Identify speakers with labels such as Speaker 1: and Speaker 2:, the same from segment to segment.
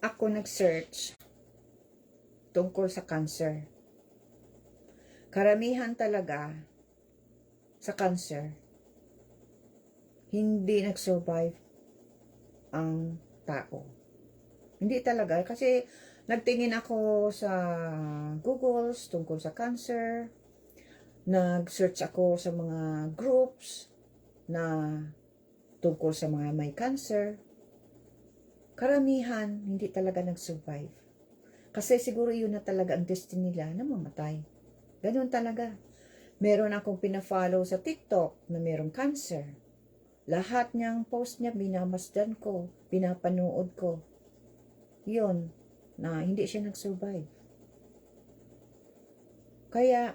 Speaker 1: ako nag-search tungkol sa cancer. Karamihan talaga sa cancer, hindi nag-survive ang tao. Hindi talaga. Kasi nagtingin ako sa Google tungkol sa cancer. Nag-search ako sa mga groups na tungkol sa mga may cancer. Karamihan, hindi talaga nag-survive. Kasi siguro yun na talaga ang destiny nila na mamatay. Ganun talaga. Meron akong pina-follow sa TikTok na merong cancer. Lahat niyang post niya, binamasdan ko, pinapanood ko. Yun, na hindi siya nag-survive. Kaya,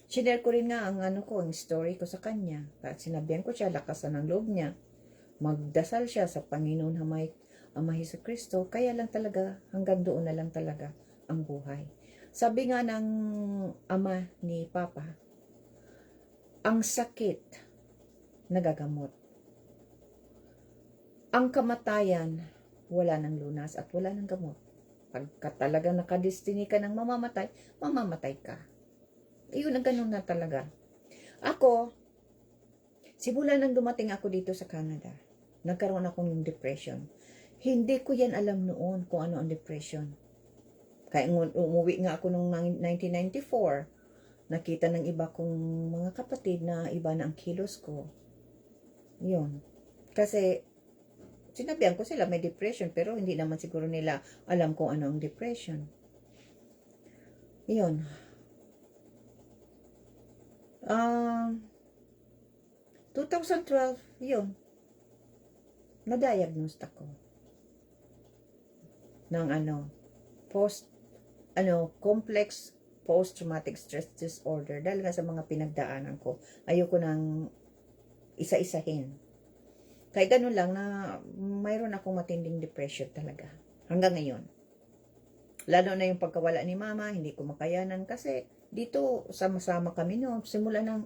Speaker 1: sinare ko rin nga ang ang story ko sa kanya. At sinabihan ko siya, lakasan ng loob niya. Magdasal siya sa Panginoon Ama Jesucristo. Kaya lang talaga, hanggang doon na lang talaga ang buhay. Sabi nga ng ama ni Papa, ang sakit nagagamot. Ang kamatayan, wala ng lunas at wala ng gamot. Pagka talagang nakadestiny ka ng mamamatay, mamamatay ka. Iyon ang ganun na talaga. Ako, simula nang dumating ako dito sa Canada, nagkaroon ako ng depression. Hindi ko yan alam noon kung ano ang depression. Kaya umuwi nga ako noong 1994, nakita ng iba kong mga kapatid na iba na ang kilos ko. Yun. Kasi, sinabihan ko sila may depression, pero hindi naman siguro nila alam kung ano ang depression. Yun. 2012, yun. Na-diagnose ako ng complex post-traumatic stress disorder dahil nga sa mga pinagdaanan ko. Ayoko nang isa-isahin. Kaya ganun lang na mayroon akong matinding depression talaga. Hanggang ngayon. Lalo na yung pagkawala ni mama, hindi ko makayanan kasi dito sama-sama kami no. Simula ng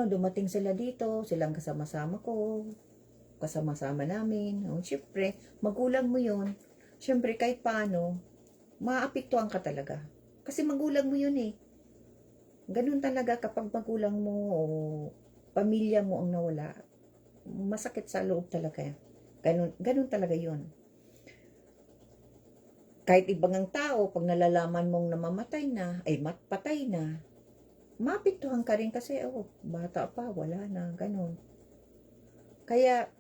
Speaker 1: dumating sila dito, silang kasama-sama ko, kasama-sama namin. Siyempre, magulang mo yun. Siyempre, kahit paano, maapektuhan ka talaga. Kasi magulang mo yun eh. Ganun talaga kapag magulang mo o pamilya mo ang nawala, masakit sa loob talaga. Ganun talaga yun. Kahit ibang ang tao, pag nalalaman mong namamatay na, ay patay na, maapektuhan ka rin kasi, bata pa, wala na, ganun. Kaya,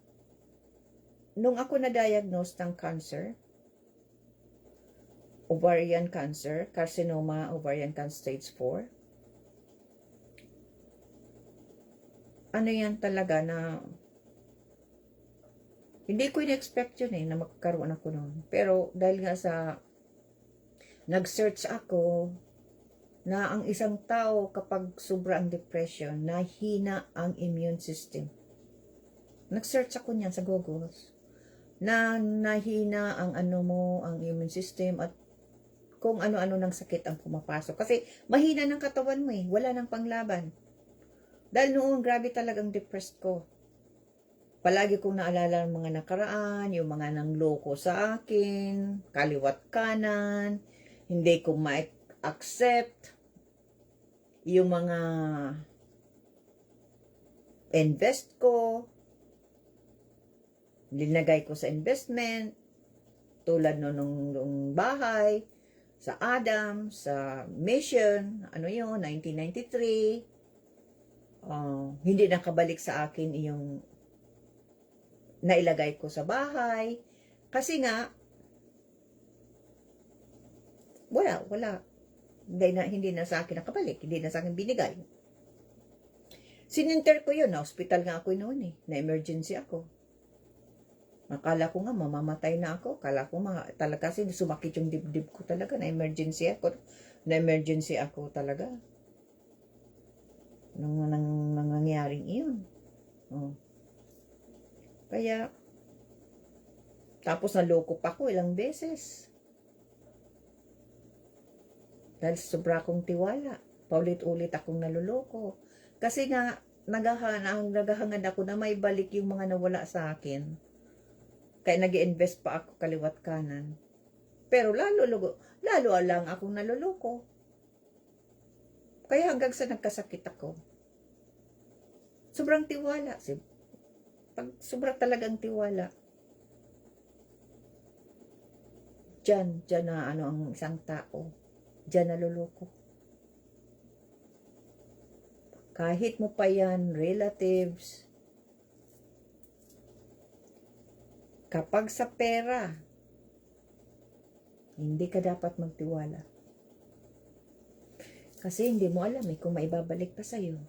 Speaker 1: nung ako na-diagnose ng cancer, ovarian cancer, carcinoma, ovarian cancer stage 4, ano yan talaga na hindi ko in-expect yun na magkaroon ako nun. Pero dahil nga sa nag-search ako na ang isang tao kapag sobrang depression, nahina ang immune system. Nag-search ako niyan sa Google na nahina ang ang immune system at kung ano-ano ng sakit ang pumapasok. Kasi mahina ng katawan mo wala nang panglaban. Dahil noon, grabe talagang depressed ko. Palagi kong naalala ang mga nakaraan, yung mga nangloko sa akin, kaliwat kanan, hindi ko ma-accept yung mga invest ko, linagay ko sa investment, tulad nung bahay, sa Adam, sa Mission, 1993, hindi nakabalik sa akin yung nailagay ko sa bahay. Kasi nga, wala. Hindi na sa akin nakabalik. Hindi na sa akin binigay. Sininter ko yun. Na hospital nga ako noon Na-emergency ako. Akala ko nga mamamatay na ako. Akala ko talaga kasi sumakit yung dibdib ko talaga. Na-emergency ako talaga. Nang nangyaring iyon. Kaya, tapos naloko pa ko ilang beses. Dahil sobra kong tiwala. Paulit-ulit akong naluloko. Kasi nga, naghahangad ako na may balik yung mga nawala sa akin. Kaya nag-invest pa ako kaliwat kanan. Pero lalo lang akong naluloko. Kaya hanggang sa nagkasakit ako. Sobrang tiwala. Pag sobrang talagang tiwala. Diyan na ang isang tao. Diyan naluloko. Kahit mo pa yan, relatives, kapag sa pera, hindi ka dapat magtiwala. Kasi hindi mo alam kung maibabalik pa sa'yo.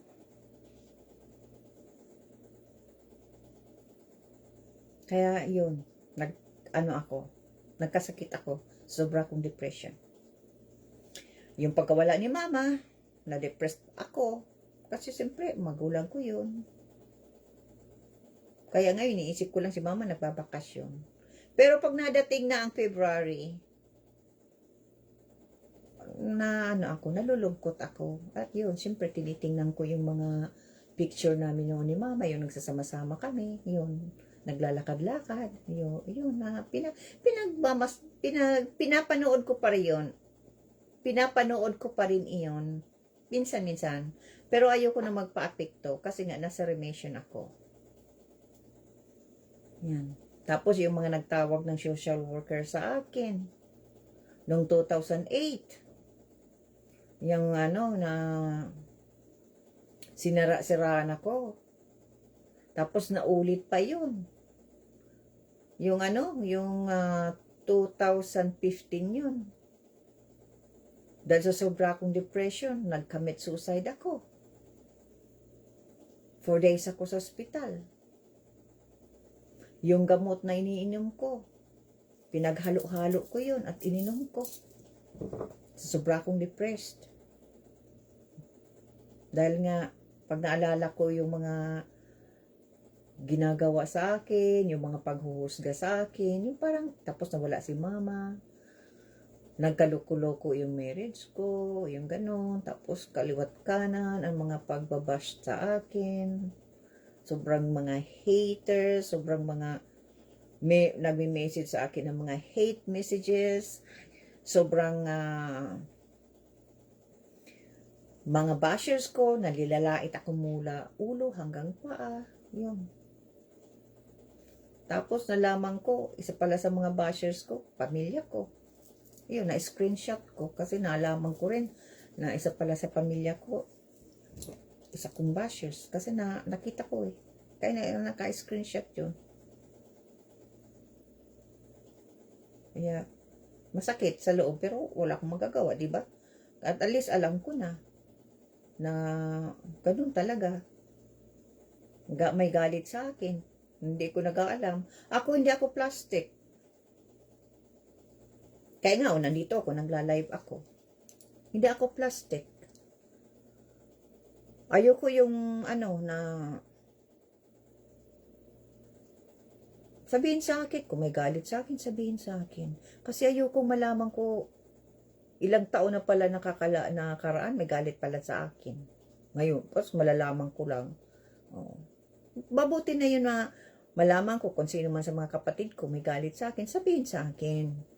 Speaker 1: Kaya yun, nagkasakit ako, sobra kong depression. Yung pagkawala ni mama, na-depressed ako. Kasi siyempre, magulang ko yun. Kaya ngayon, iniisip ko lang si mama nagbabakasyon. Pero pag nadating na ang February, nalulungkot ako. At yun, siyempre, tinitingnan ko yung mga picture namin noon ni mama, yung nagsasama-sama kami, yun, naglalakad-lakad, yun na, pinapanood ko pa rin yun. Pinapanood ko pa rin iyon. Minsan-minsan. Pero ayoko na magpa-apekto kasi nga nasa remission ako. Yan. Tapos yung mga nagtawag ng social worker sa akin noong 2008. Yung na sinara-siraan ako. Tapos naulit pa yun. Yung 2015 yun. Dahil sa sobra akong depression, nag-commit suicide ako. 4 days ako sa ospital. Yung gamot na iniinom ko, pinaghalo-halo ko yun at ininom ko. Sa sobra akong depressed. Dahil nga, pag naalala ko yung mga ginagawa sa akin, yung mga paghuhusga sa akin, yung parang tapos nawala si mama, nagkaluko-loko yung marriage ko, yung ganon, tapos kaliwat kanan, ang mga pagbabash sa akin, sobrang mga haters, sobrang mga nagme-message sa akin ng mga hate messages, sobrang mga bashers ko, nalilalait ako mula ulo hanggang paa, yun. Tapos nalaman ko, isa pala sa mga bashers ko, pamilya ko. Yun, na-screenshot ko kasi nalaman ko rin na isa pala sa pamilya ko, isa kong bashers. Kasi nakita ko eh. Kaya naka-screenshot yun. Kaya, masakit sa loob pero wala akong magagawa, di ba? At least alam ko na ganun talaga. May galit sa akin. Hindi ko nag-aalam. Hindi ako plastic. Kaya nga, nandito ako, nagla-live ako. Hindi ako plastic. Ayoko yung, na sabihin sa akin, kung may galit sa akin, sabihin sa akin. Kasi ayoko malaman ko, ilang taon na pala nakakaraan, may galit pala sa akin. Ngayon, tapos malalaman ko lang. Mabuti na yun na malaman ko kung sino man sa mga kapatid ko may galit sa akin, sabihin sa akin.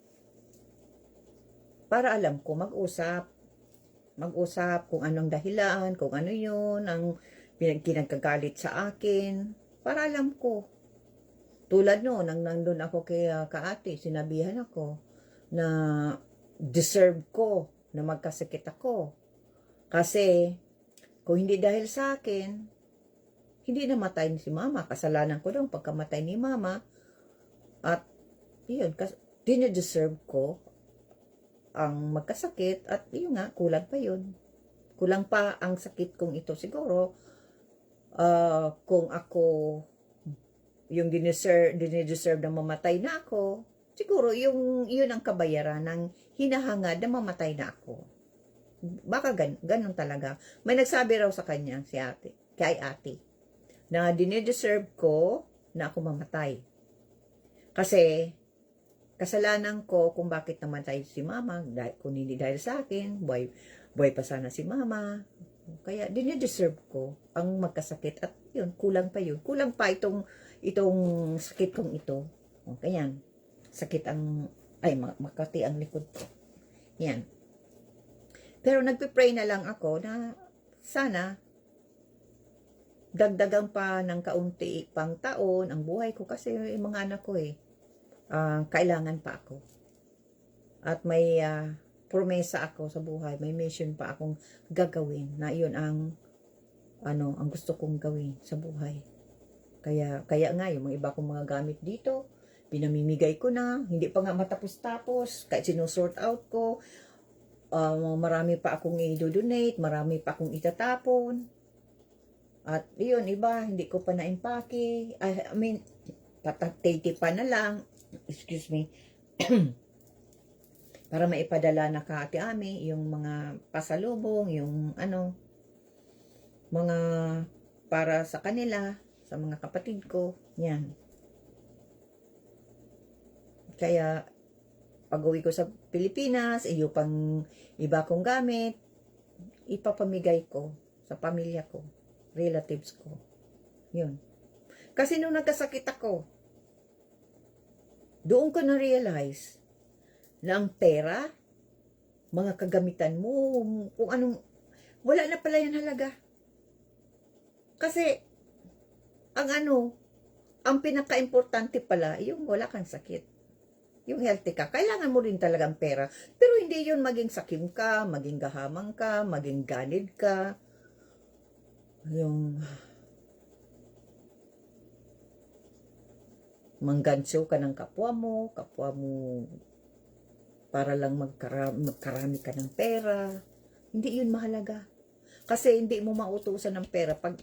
Speaker 1: Para alam ko, mag-usap kung anong dahilan, kung ano yun, ang kinagkagalit sa akin, para alam ko. Tulad no, nang nandun ako kay kaate, sinabihan ako na deserve ko na magkasakit ako. Kasi, kung hindi dahil sa akin, hindi namatay si mama. Kasalanan ko daw pagkamatay ni mama. At, yun, dine-deserve ko ang magkasakit at yun nga, kulang pa yun. Kulang pa ang sakit kong ito siguro. Kung ako yung dine-deserve na mamatay na ako, siguro yun ang kabayaran ng hinahangad na mamatay na ako. Baka ganun talaga. May nagsabi raw sa kanya, kay ate, na dine-deserve ko na ako mamatay. Kasi, kasalanan ko kung bakit namatay si mama, kung hindi dahil sa akin, buhay pa sana si mama. Kaya dine-deserve ko ang magkasakit at yun, kulang pa yun. Kulang pa itong sakit kong ito O, ganyan. Sakit ang, ay, makati ang likod ko. Yan. Pero nagpe-pray na lang ako na sana dagdagan pa ng kaunti pang taon ang buhay ko kasi yung mga anak ko kailangan pa ako. At may promesa ako sa buhay, may mission pa akong gagawin na iyon ang ang gusto kong gawin sa buhay. Kaya nga yung mga iba kong mga gamit dito, pinamimigay ko na, hindi pa nga matapos-tapos, kahit sinusort out ko, marami pa akong i-donate, marami pa akong itatapon. At yun, iba, hindi ko pa na-impake. I mean, tatatati pa na lang, excuse me, para maipadala na ka Ate Ami, yung mga pasalubong, yung mga para sa kanila, sa mga kapatid ko, yan. Kaya, pag uwi ko sa Pilipinas, iyo pang iba kong gamit, ipapamigay ko sa pamilya ko, relatives ko. Yun. Kasi nung nagkasakit ako, doon ko na-realize na ang pera, mga kagamitan mo, kung anong, wala na pala yan halaga. Kasi, ang pinaka-importante pala, yung wala kang sakit. Yung healthy ka. Kailangan mo rin talagang pera. Pero hindi yun maging sakim ka, maging gahamang ka, maging ganid ka. Yung manggansyo ka ng kapwa mo para lang magkarami ka ng pera. Hindi yun mahalaga. Kasi hindi mo mautusan ng pera pag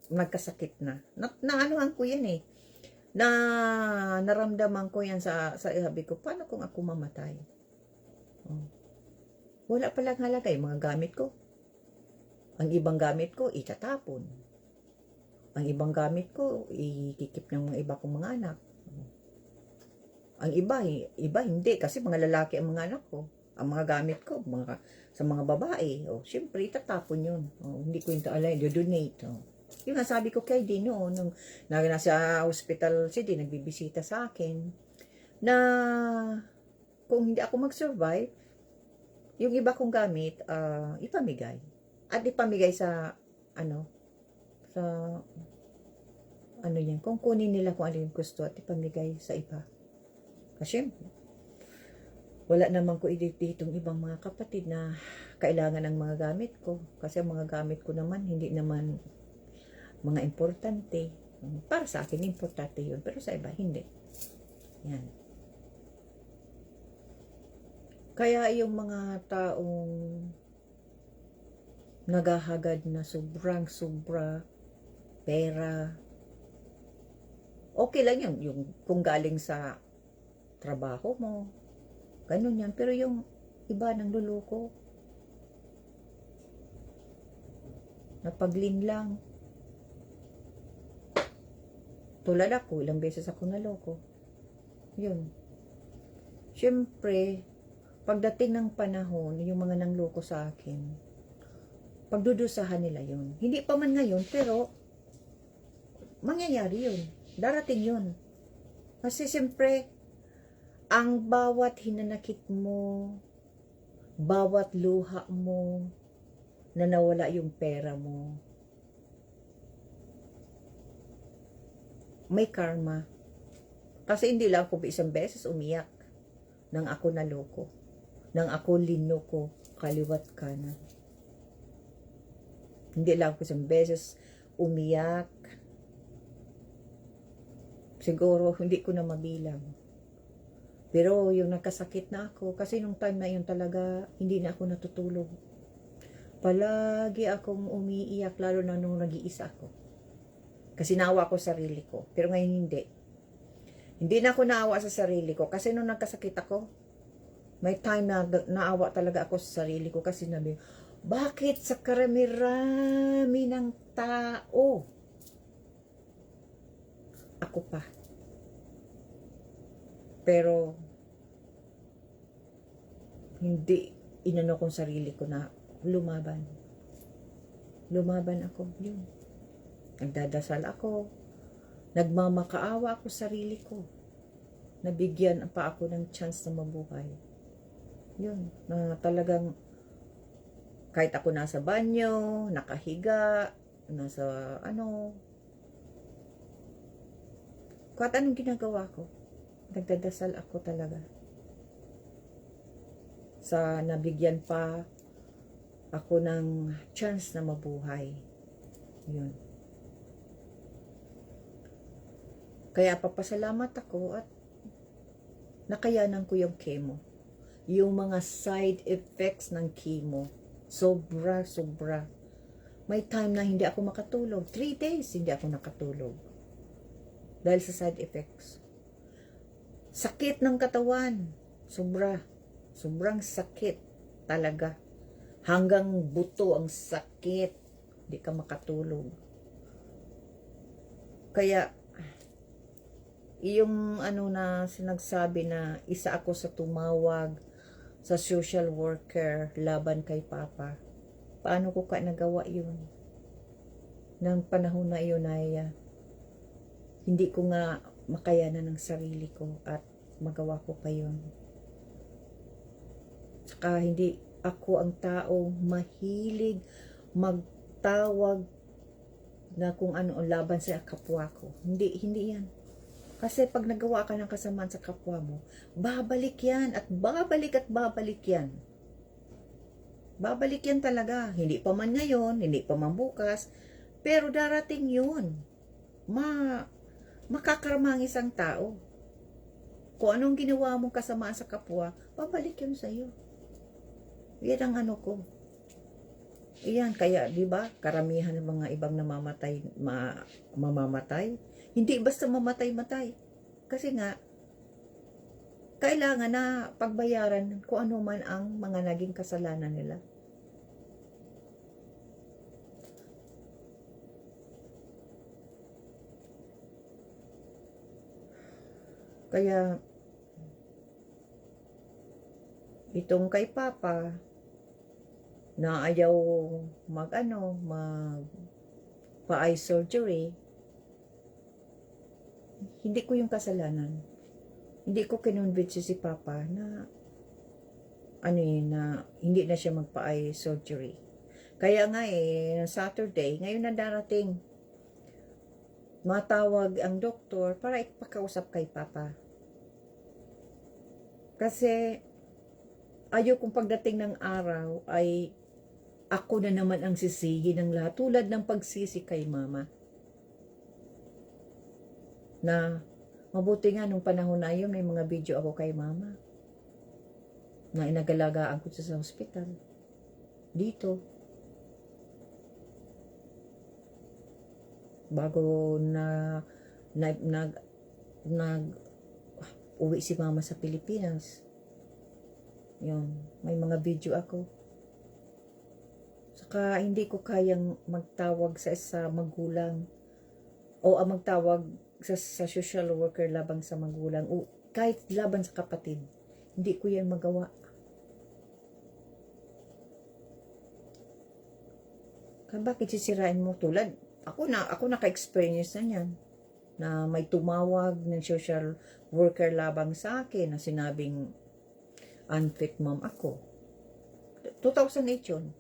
Speaker 1: nagkasakit na. Naanohan ko yan eh. Naramdaman ko yan sa sabi ko, paano kung ako mamatay? Wala palang halaga yung mga gamit ko. Ang ibang gamit ko, itatapon. Ang ibang gamit ko, ikikip ng mga iba kong mga anak. Ang iba hindi, kasi mga lalaki ang mga anak ko. Ang mga gamit ko, sa mga babae. Siyempre, itatapon yun. Hindi ko yung donate. Yung nga sabi ko kay Dino, nung nasa hospital si Dino, nagbibisita sa akin, na kung hindi ako mag-survive, yung iba kong gamit, ipamigay. At ipamigay sa yan, kung kunin nila kung ano yung gusto at ipamigay sa iba. Kasi, wala naman ko ditong ibang mga kapatid na kailangan ng mga gamit ko. Kasi ang mga gamit ko naman, hindi naman mga importante. Para sa akin, importante yun. Pero sa iba, hindi. Yan. Kaya yung mga taong naghahagad na sobrang-sobra pera, okay lang yun. Yung kung galing sa trabaho mo, ganun yan. Pero yung iba nang luloko, napaglin lang. Tulad ako, ilang beses ako naloko. Yun. Siyempre, pagdating ng panahon, yung mga nangloko sa akin, pagdudusahan nila yun. Hindi pa man ngayon, pero mangyayari yun. Darating yun. Kasi siyempre, ang bawat hinanakit mo, bawat luha mo, na nawala yung pera mo, may karma. Kasi hindi lang ako isang beses umiyak nang ako naloko, nang ako linoko kaliwat kanan. Hindi lang ako isang beses umiyak. Siguro hindi ko na mabilang. Pero yung nagkasakit na ako, kasi nung time na yun talaga, hindi na ako natutulog. Palagi akong umiiyak, lalo na nung nag-iisa ako. Kasi naawa ko sarili ko. Pero ngayon hindi. Hindi na ako naawa sa sarili ko. Kasi nung nagkasakit ako, may time na naawa talaga ako sa sarili ko. Kasi nabi, bakit sa karami-rami ng tao, ako pa? Pero, hindi inano kong sarili ko na lumaban. Lumaban ako. Yun. Nagdadasal ako. Nagmamakaawa ako sa sarili ko. nabigyan pa ako ng chance na mabuhay. Yun, na talagang kahit ako nasa banyo, nakahiga, nasa kahit anong ginagawa ko, nagdadasal ako talaga. Sa nabigyan pa ako ng chance na mabuhay. Yun. Kaya papasalamat ako at nakayanan ko yung chemo. Yung mga side effects ng chemo, sobra. May time na hindi ako makatulog. 3 days hindi ako nakatulog. Dahil sa side effects. Sakit ng katawan. Sobrang sakit talaga. Hanggang buto ang sakit. Hindi ka makatulog. Kaya, yung na sinagsabi na isa ako sa tumawag sa social worker laban kay Papa. Paano ko ka nagawa yun? Nang panahon na yun ay hindi ko nga makayanan ng sarili ko at magawa ko pa yun. Saka hindi ako ang tao mahilig magtawag na kung ano ang laban sa kapwa ko. Hindi yan. Kasi pag nagawa ka ng kasamaan sa kapwa mo, babalik yan at babalik yan. Babalik yan talaga. Hindi pa man ngayon, hindi pa man bukas, pero darating yun. Makakarama ang isang tao. Kung anong ginawa mong kasamaan sa kapwa, babalik yun sa'yo. Yan ang ko. Iyan, kaya, di ba, karamihan ng mga ibang namamatay, mamamatay. Hindi basta mamatay-matay. Kasi nga, kailangan na pagbayaran kung ano man ang mga naging kasalanan nila. Kaya, itong kay Papa, na ayaw pa-eye surgery, hindi ko yung kasalanan. Hindi ko kinonvince si Papa na na hindi na siya magpa-eye surgery. Kaya nga Saturday, ngayon na darating, matawag ang doktor para ipakausap kay Papa. Kasi ayaw kong pagdating ng araw ay ako na naman ang sisihin ng lahat. Tulad ng pagsisi kay Mama. Na mabuti nga nung panahon na yun, may mga video ako kay Mama. Na inagalagaan ko sa hospital. Dito. Bago uwi si Mama sa Pilipinas. Yun, may mga video ako. Saka hindi ko kayang magtawag sa magulang o magtawag sa social worker labang sa magulang o kahit laban sa kapatid. Hindi ko yan magawa. Bakit sisirain mo? Tulad, ako naka-experience na yan. Na may tumawag ng social worker labang sa akin na sinabing unfit mom ako. 2008 yun.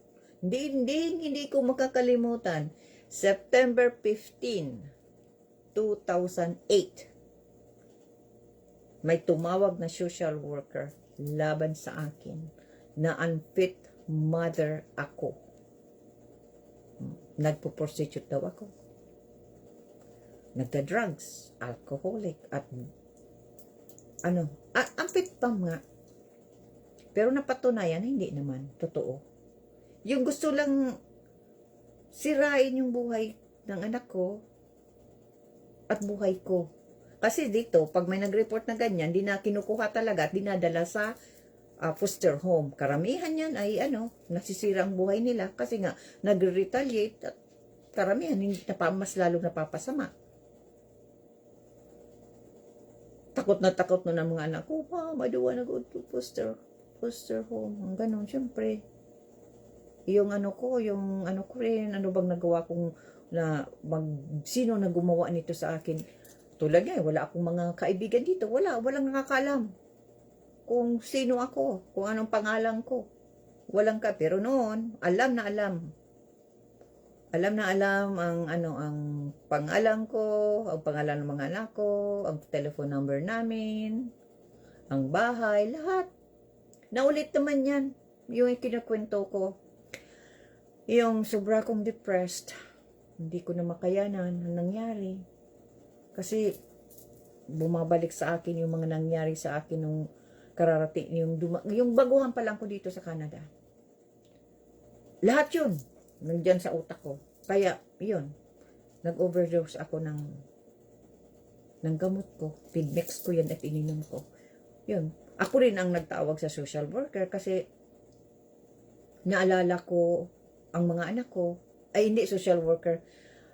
Speaker 1: Hindi ko makakalimutan. September 15, 2008. May tumawag na social worker laban sa akin na unfit mother ako. Nagpo-prostitute daw ako. Nagda-drugs, alcoholic, at unfit mom nga. Pero napatunayan, hindi naman. Totoo. Yung gusto lang sirain yung buhay ng anak ko at buhay ko. Kasi dito, pag may nag-report na ganyan, di na kinukuha talaga at dinadala sa foster home. Karamihan yan ay nasisira ang buhay nila kasi nga nag-retaliate at karamihan mas lalong napapasama. Takot na ng mga anak ko, Mom, I don't wanna go to foster home. Ang ganon, syempre. Yung ko rin, ano bang nagawa kong sino na gumawa nito sa akin? Tulad niya, wala akong mga kaibigan dito. Walang nakakaalam kung sino ako, kung anong pangalan ko. Walang ka. Pero noon, alam na alam. Alam na alam ang pangalan ko, ang pangalan ng mga anak ko, ang telephone number namin, ang bahay, lahat. Naulit naman yan. Yung kinukwento ko. Yung sobra kong depressed. Hindi ko na makayanan ang nangyari. Kasi bumabalik sa akin yung mga nangyari sa akin nung kararating, yung baguhan pa lang ko dito sa Canada. Lahat yun, nandyan sa utak ko. Kaya, yun, nag-overdose ako ng gamot ko. Pinmix ko yan at ininom ko. Yun, ako rin ang nagtawag sa social worker kasi naalala ko ang mga anak ko, ay hindi social worker.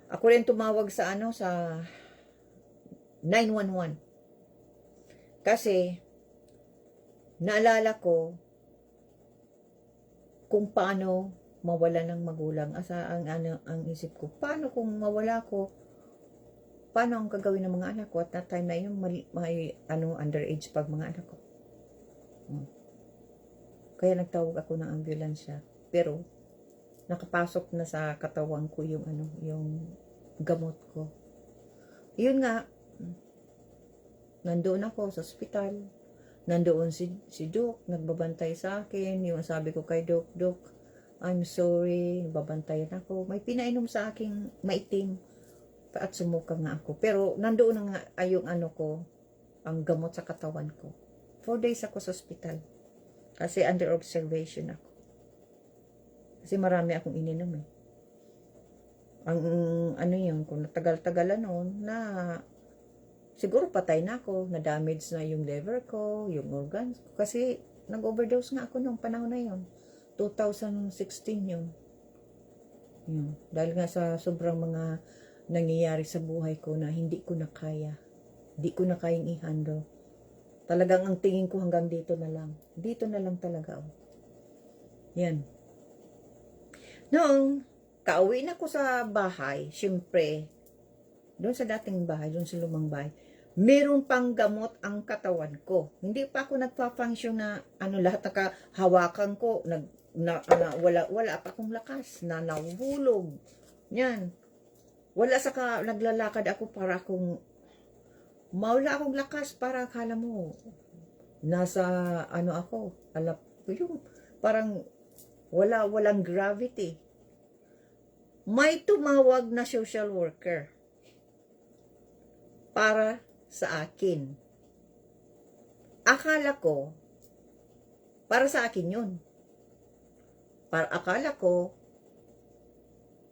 Speaker 1: Ako rin tumawag sa sa 911. Kasi naalala ko kung paano mawala ng magulang. Ang isip ko, paano kung mawala ko? Paano ang gagawin ng mga anak ko? At that time na yun, may underage pag mga anak ko. Kaya nagtawag ako ng ambulansya. Pero nakapasok na sa katawan ko yung gamot ko. Yun nga, nandoon ako sa ospital. Nandoon si Doc, nagbabantay sa akin. Yung sabi ko kay Doc, I'm sorry, babantayan ako. May pinainom sa aking maitim at sumuka nga ako. Pero nandoon na nga yung ang gamot sa katawan ko. 4 days ako sa ospital. Kasi under observation ako. Kasi marami akong ininom eh. Kung natagal-tagalan noon, na siguro patay na ako, na-damage na yung liver ko, yung organs ko. Kasi nag-overdose nga ako noong panahon na yun. 2016 yun. Dahil nga sa sobrang mga nangyayari sa buhay ko na hindi ko na kaya. Hindi ko na kayang i-handle. Talagang ang tingin ko hanggang dito na lang. Dito na lang talaga. Yan. Noong kauwi na ko sa bahay, syempre, doon sa dating bahay, doon sa lumang bahay, meron pang gamot ang katawan ko. Hindi pa ako nagpa-function na lahat nakahawakan ko, wala pa akong lakas, na nahuhulog. Yan. Wala naglalakad ako para mawala akong lakas para akala mo, nasa ako, yung parang walang gravity. May tumawag na social worker para sa akin. Akala ko, para sa akin yun. Akala ko,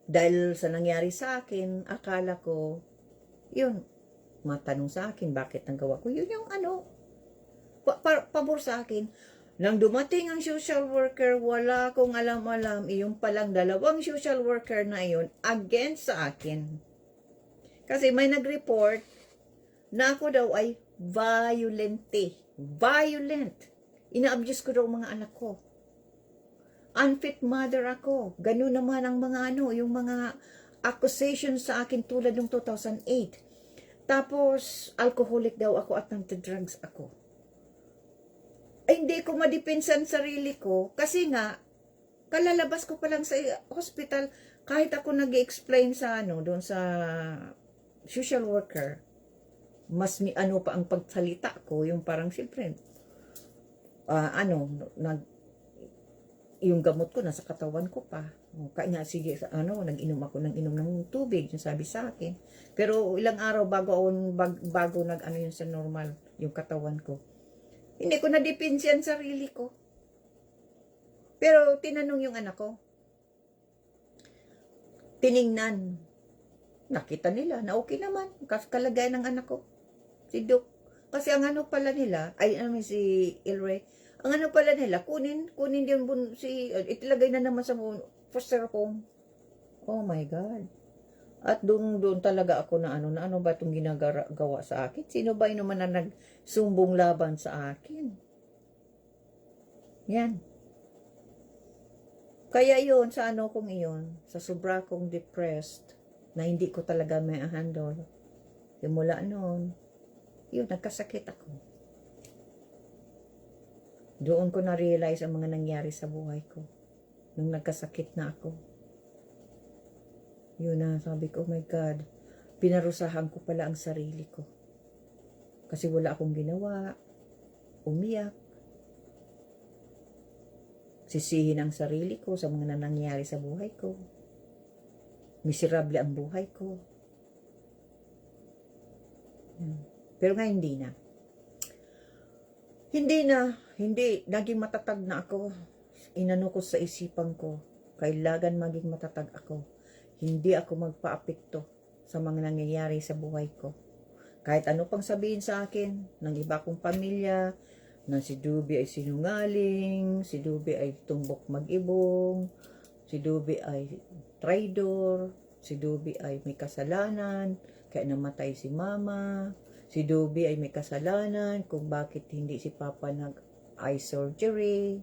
Speaker 1: dahil sa nangyari sa akin, akala ko, yun, matanong sa akin, bakit nagawa ko? Yun yung pabor sa akin. Nang dumating ang social worker, wala akong alam-alam, yung palang dalawang social worker na yun, against sa akin. Kasi may nag-report na ako daw ay violent. Ina-abuse ko daw mga anak ko. Unfit mother ako. Ganun naman ang mga yung mga accusations sa akin tulad ng 2008. Tapos, alcoholic daw ako at nagda-drugs ako. Ay, hindi ko madipinsan sarili ko kasi nga, kalalabas ko pa lang sa hospital, kahit ako nag-explain sa doon sa social worker, mas pa ang pagsalita ko, yung parang siyempre, yung gamot ko nasa katawan ko pa. Kaya sige, nag-inom ako ng tubig, yung sabi sa akin. Pero ilang araw bago yun sa normal, yung katawan ko. Hindi ko nadipinsiyan sarili ko. Pero tinanong yung anak ko. Tiningnan. Nakita nila na okay naman. Kalagayan ng anak ko. Si Doc. Kasi ang pala nila, si Ilray, ang pala nila, kunin din itilagay na naman sa foster home. Oh my God. At doon talaga ako na ano ba itong ginagawa sa akin? Sino ba yun naman na nagsumbong laban sa akin? Yan. Kaya yun, sa kong iyon, sa sobra kong depressed, na hindi ko talaga may handle, Mula noon, yun, nagkasakit ako. Doon ko na-realize ang mga nangyari sa buhay ko. Nung nagkasakit na ako. Yun na, sabi ko, oh my God, pinarusahan ko pala ang sarili ko. Kasi wala akong ginawa, umiyak, sisihin ang sarili ko sa mga nangyari sa buhay ko. Miserable ang buhay ko. Pero nga hindi na. Hindi, naging matatag na ako. Inano ko sa isipan ko, kailangan maging matatag ako. Hindi ako magpa-apekto sa mga nangyayari sa buhay ko. Kahit ano pang sabihin sa akin, ng iba kong pamilya, na si Dubi ay sinungaling, si Dubi ay tumbok mag-ibong, si Dubi ay traidor, si Dubi ay may kasalanan, kaya namatay si Mama, si Dubi ay may kasalanan kung bakit hindi si Papa nag-eye surgery.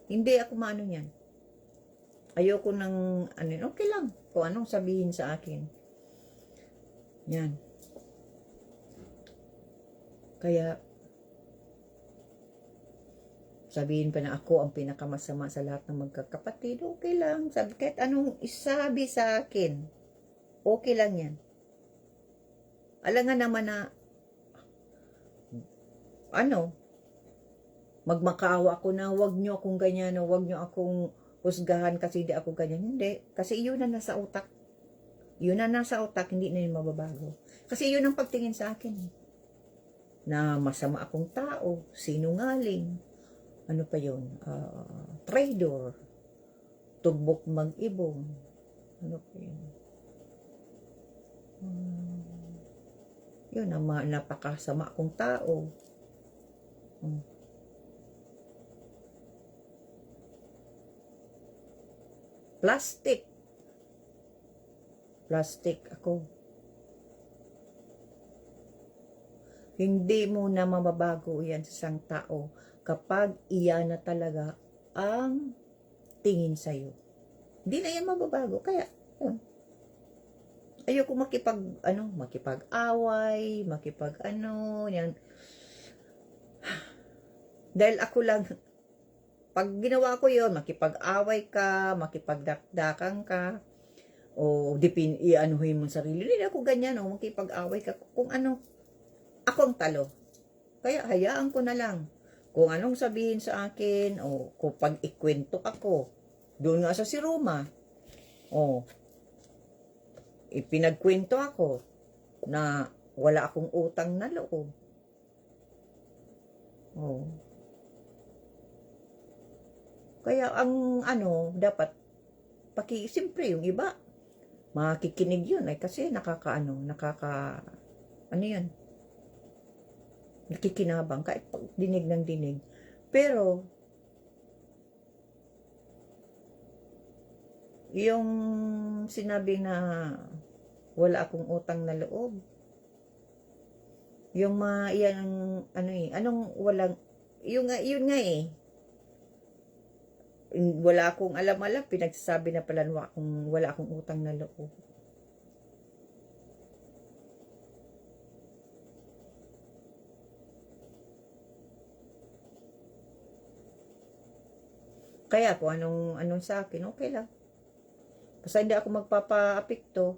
Speaker 1: Hindi ako maano yan. Ayoko nang, okay lang, kung anong sabihin sa akin. Yan. Kaya, sabihin pa na ako ang pinakamasama sa lahat ng magkakapatid, okay lang. Sabi, kahit anong isabi sa akin, okay lang yan. Alam nga naman na, magmakaawa ako na, wag nyo akong ganyan, wag nyo akong husgahan kasi di ako ganyan. Hindi, kasi yun na nasa utak. Yun na nasa utak, hindi na yun mababago. Kasi yun ang pagtingin sa akin. Na masama akong tao, sinungaling, ano pa yun, traidor, tugbok mag-ibong, ano pa yun. Yun, napakasama akong tao. Plastic ako. Hindi mo na mababago yan sa isang tao kapag iyan na talaga ang tingin sa'yo. Hindi na yan mababago. Kaya, ayoko makipag-away, yan. Dahil ako lang, pag ginawa ko yun, makipag-away ka, makipagdakdakan ka, o ianuhin mo sarili. Hindi ako ganyan, makipag-away ka. Kung ano, ako ang talo. Kaya hayaan ko na lang. Kung anong sabihin sa akin, o kung pag-ikwento ako, doon nga sa si Roma, ipinagkwento ako na wala akong utang na loob. Kaya ang dapat, siyempre yung iba, makikinig yun kasi nakikinabang kahit dinig ng dinig. Pero yung sinabi na wala akong utang na loob, yung yan anong walang, yun nga wala akong alam-alam, pinagsasabi na pala wala akong utang na loob. Kaya kung anong sa akin, okay lang. Basta hindi ako magpapa-apekto.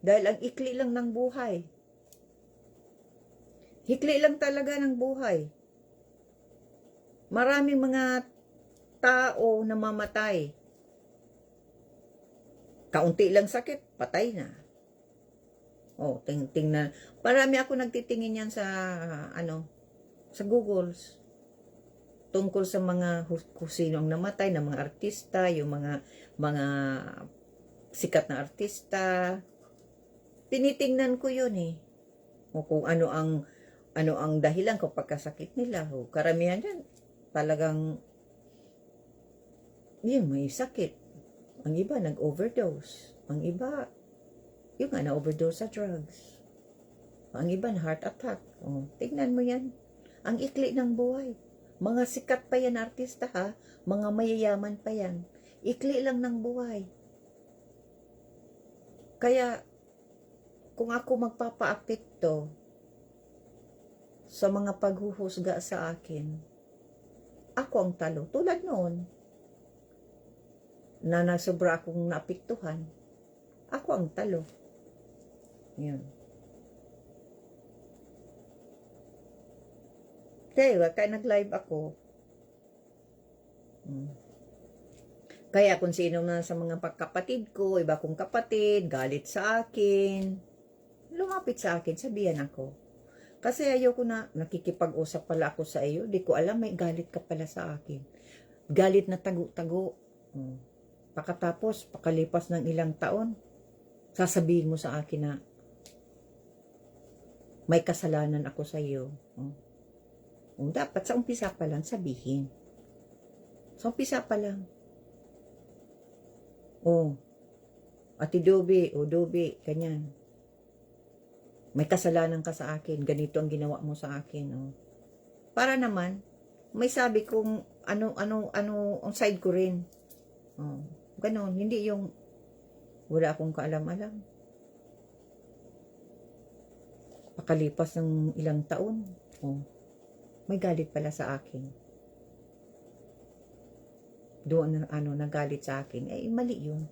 Speaker 1: Dahil ang ikli lang ng buhay. Hikli lang talaga ng buhay. Maraming mga tao na mamatay. Kaunti lang sakit, patay na. Tingnan. Marami ako nagtitingin yan sa sa Google. Tungkol sa mga kung sino ang namatay ng mga artista, yung mga sikat na artista. Tinitingnan ko yun O kung ano ang dahilan kung pagkasakit nila. Karamihan yan talagang may sakit. Ang iba nag-overdose. Ang iba yung na-overdose sa drugs. Ang iba na heart attack. Tingnan mo yan. Ang ikli ng buhay. Mga sikat pa yan artista mga mayayaman pa yan. Ikli lang ng buhay. Kaya kung ako magpapaapekto sa mga paghuhusga sa akin, ako ang talo. Tulad noon, na nasobra akong naapektuhan, ako ang talo. Yun. Kaya nag-live ako. Kaya kung sino na sa mga pagkapatid ko, iba kong kapatid, galit sa akin, lumapit sa akin, sabihan ako. Kasi ayoko na, nakikipag-usap pala ako sa iyo, di ko alam, may galit ka pala sa akin. Galit na tago-tago. Pakatapos, pakalipas ng ilang taon, sasabihin mo sa akin na may kasalanan ako sa iyo. Dapat sa umpisa pa lang sabihin. Sa umpisa pa lang. Ate Dobe, Dobe, ganyan. May kasalanan ka sa akin. Ganito ang ginawa mo sa akin. Para naman, may sabi kung ano ang side ko rin. Ganon. Hindi yung wala akong kaalam-alam. Pakalipas ng ilang taon, may galit pala sa akin. Doon nagalit sa akin. Mali yun.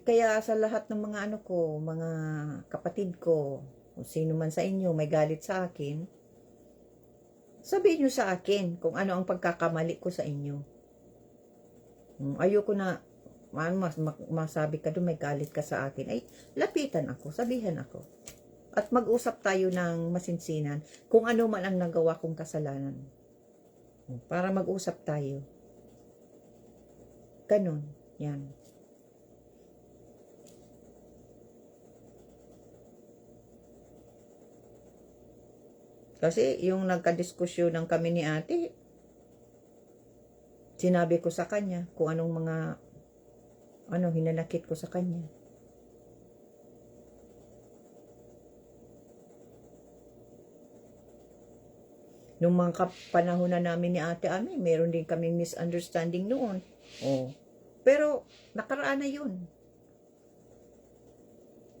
Speaker 1: Kaya sa lahat ng mga mga kapatid ko, kung sino man sa inyo may galit sa akin, sabihin nyo sa akin kung ano ang pagkakamali ko sa inyo. Ayoko na masabi ka doon may galit ka sa akin. Lapitan ako, sabihan ako. At mag-usap tayo ng masinsinan kung ano man ang nagawa kong kasalanan. Para mag-usap tayo. Ganon. Yan. Kasi yung nagkadiskusyon ng kami ni ate, sinabi ko sa kanya kung anong mga hinanakit ko sa kanya. Nung mga panahon na namin ni ate Ami, meron din kaming misunderstanding noon. Pero nakaraan na yun.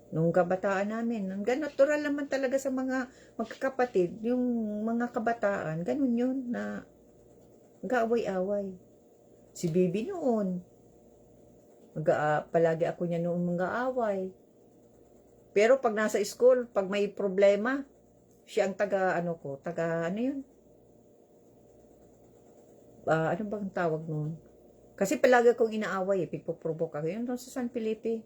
Speaker 1: Nung kabataan namin, natural naman talaga sa mga magkakapatid, yung mga kabataan, ganun yun na mag-aaway-away. Si Bibi noon, palagi ako niya noon mag-aaway. Pero pag nasa school, pag may problema, siya ang ano bang tawag noon? Kasi palagi akong inaaway, pipoprovoke ako. Yun doon sa San Felipe.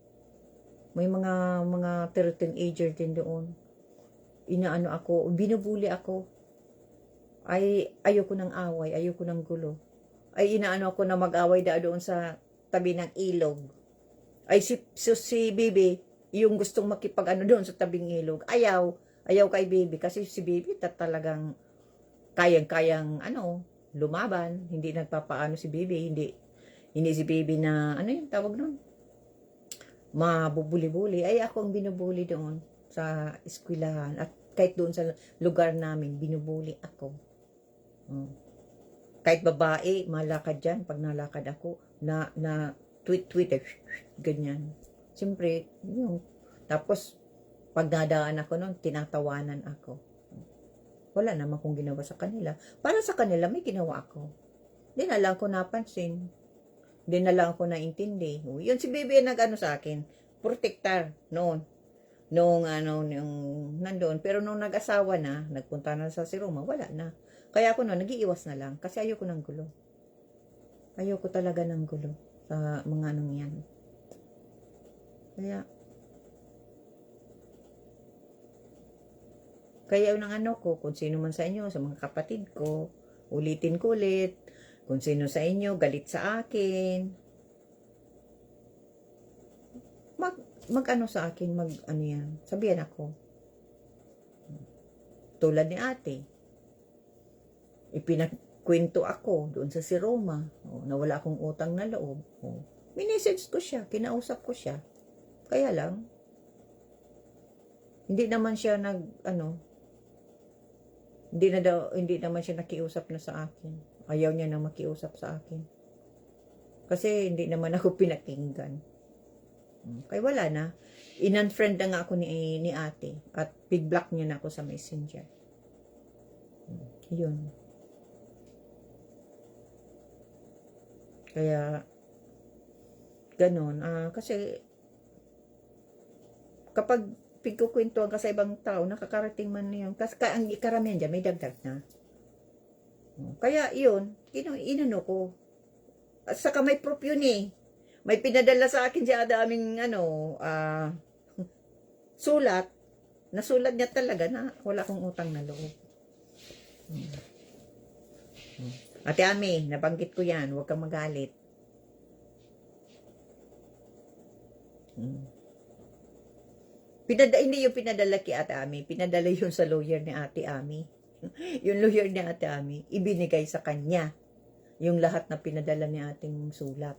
Speaker 1: May mga 13-ager din doon. Inaano ako, binubuli ako. Ayoko ng away, ayoko ng gulo. Inaano ako na mag-away doon sa tabi ng ilog. Si Bibi, yung gustong makipag doon sa tabing ilog. Ayaw kay Bibi kasi si Bibi talagang kayang lumaban. Hindi nagpapaano si Bibi, hindi si Bibi na yung tawag noon, mabubuli-buli. Ako ang binubuli doon sa eskwelahan at kahit doon sa lugar namin binubuli ako. Kahit babae malakad dyan, pag nalakad ako na tweet ganyan. Siyempre yung tapos pag nadaan ako noon, tinatawanan ako. Wala naman kong ginawa sa kanila. Para sa kanila, may ginawa ako. Hindi na lang ko napansin. Hindi na lang ako naintindi. Yun si Bibi sa akin. Protector noon. Nung nandoon. Pero nung nag-asawa na, nagpunta na sa si Roma, wala na. Kaya ako nag-iiwas na lang. Kasi ayoko ng gulo. Ayoko talaga ng gulo sa mga yan. Kaya yung ko, kung sino man sa inyo, sa mga kapatid ko, ulitin ko ulit, kung sino sa inyo galit sa akin, sa akin, yan, sabihan ako. Tulad ni ate, ipinakwento ako doon sa si Roma, na wala akong utang na loob. Minisage ko siya, kinausap ko siya. Kaya lang, hindi naman siya hindi naman siya nakiusap na sa akin. Ayaw niya na makiusap sa akin. Kasi hindi naman ako pinakinggan. Kaya wala na. In-unfriend na nga ako ni ate at big block niya na ako sa messenger. Yun. Kaya, ganun. Kasi, kapag pigkukwentuhan ka sa ibang tao, nakakarating man yun. Kasi ang karamihan dyan, may dagdag na. Kaya, yun, inano ko. At saka may proof yun eh. May pinadala sa akin siya daming, sulat. Nasulat niya talaga na wala akong utang na loob. Ate Ami, nabanggit ko yan. Huwag kang magalit. Hindi yung pinadala kay Ate Ami. Pinadala yun sa lawyer ni Ate Ami. Yung lawyer ni Ate Ami, ibinigay sa kanya. Yung lahat na pinadala ni ating sulat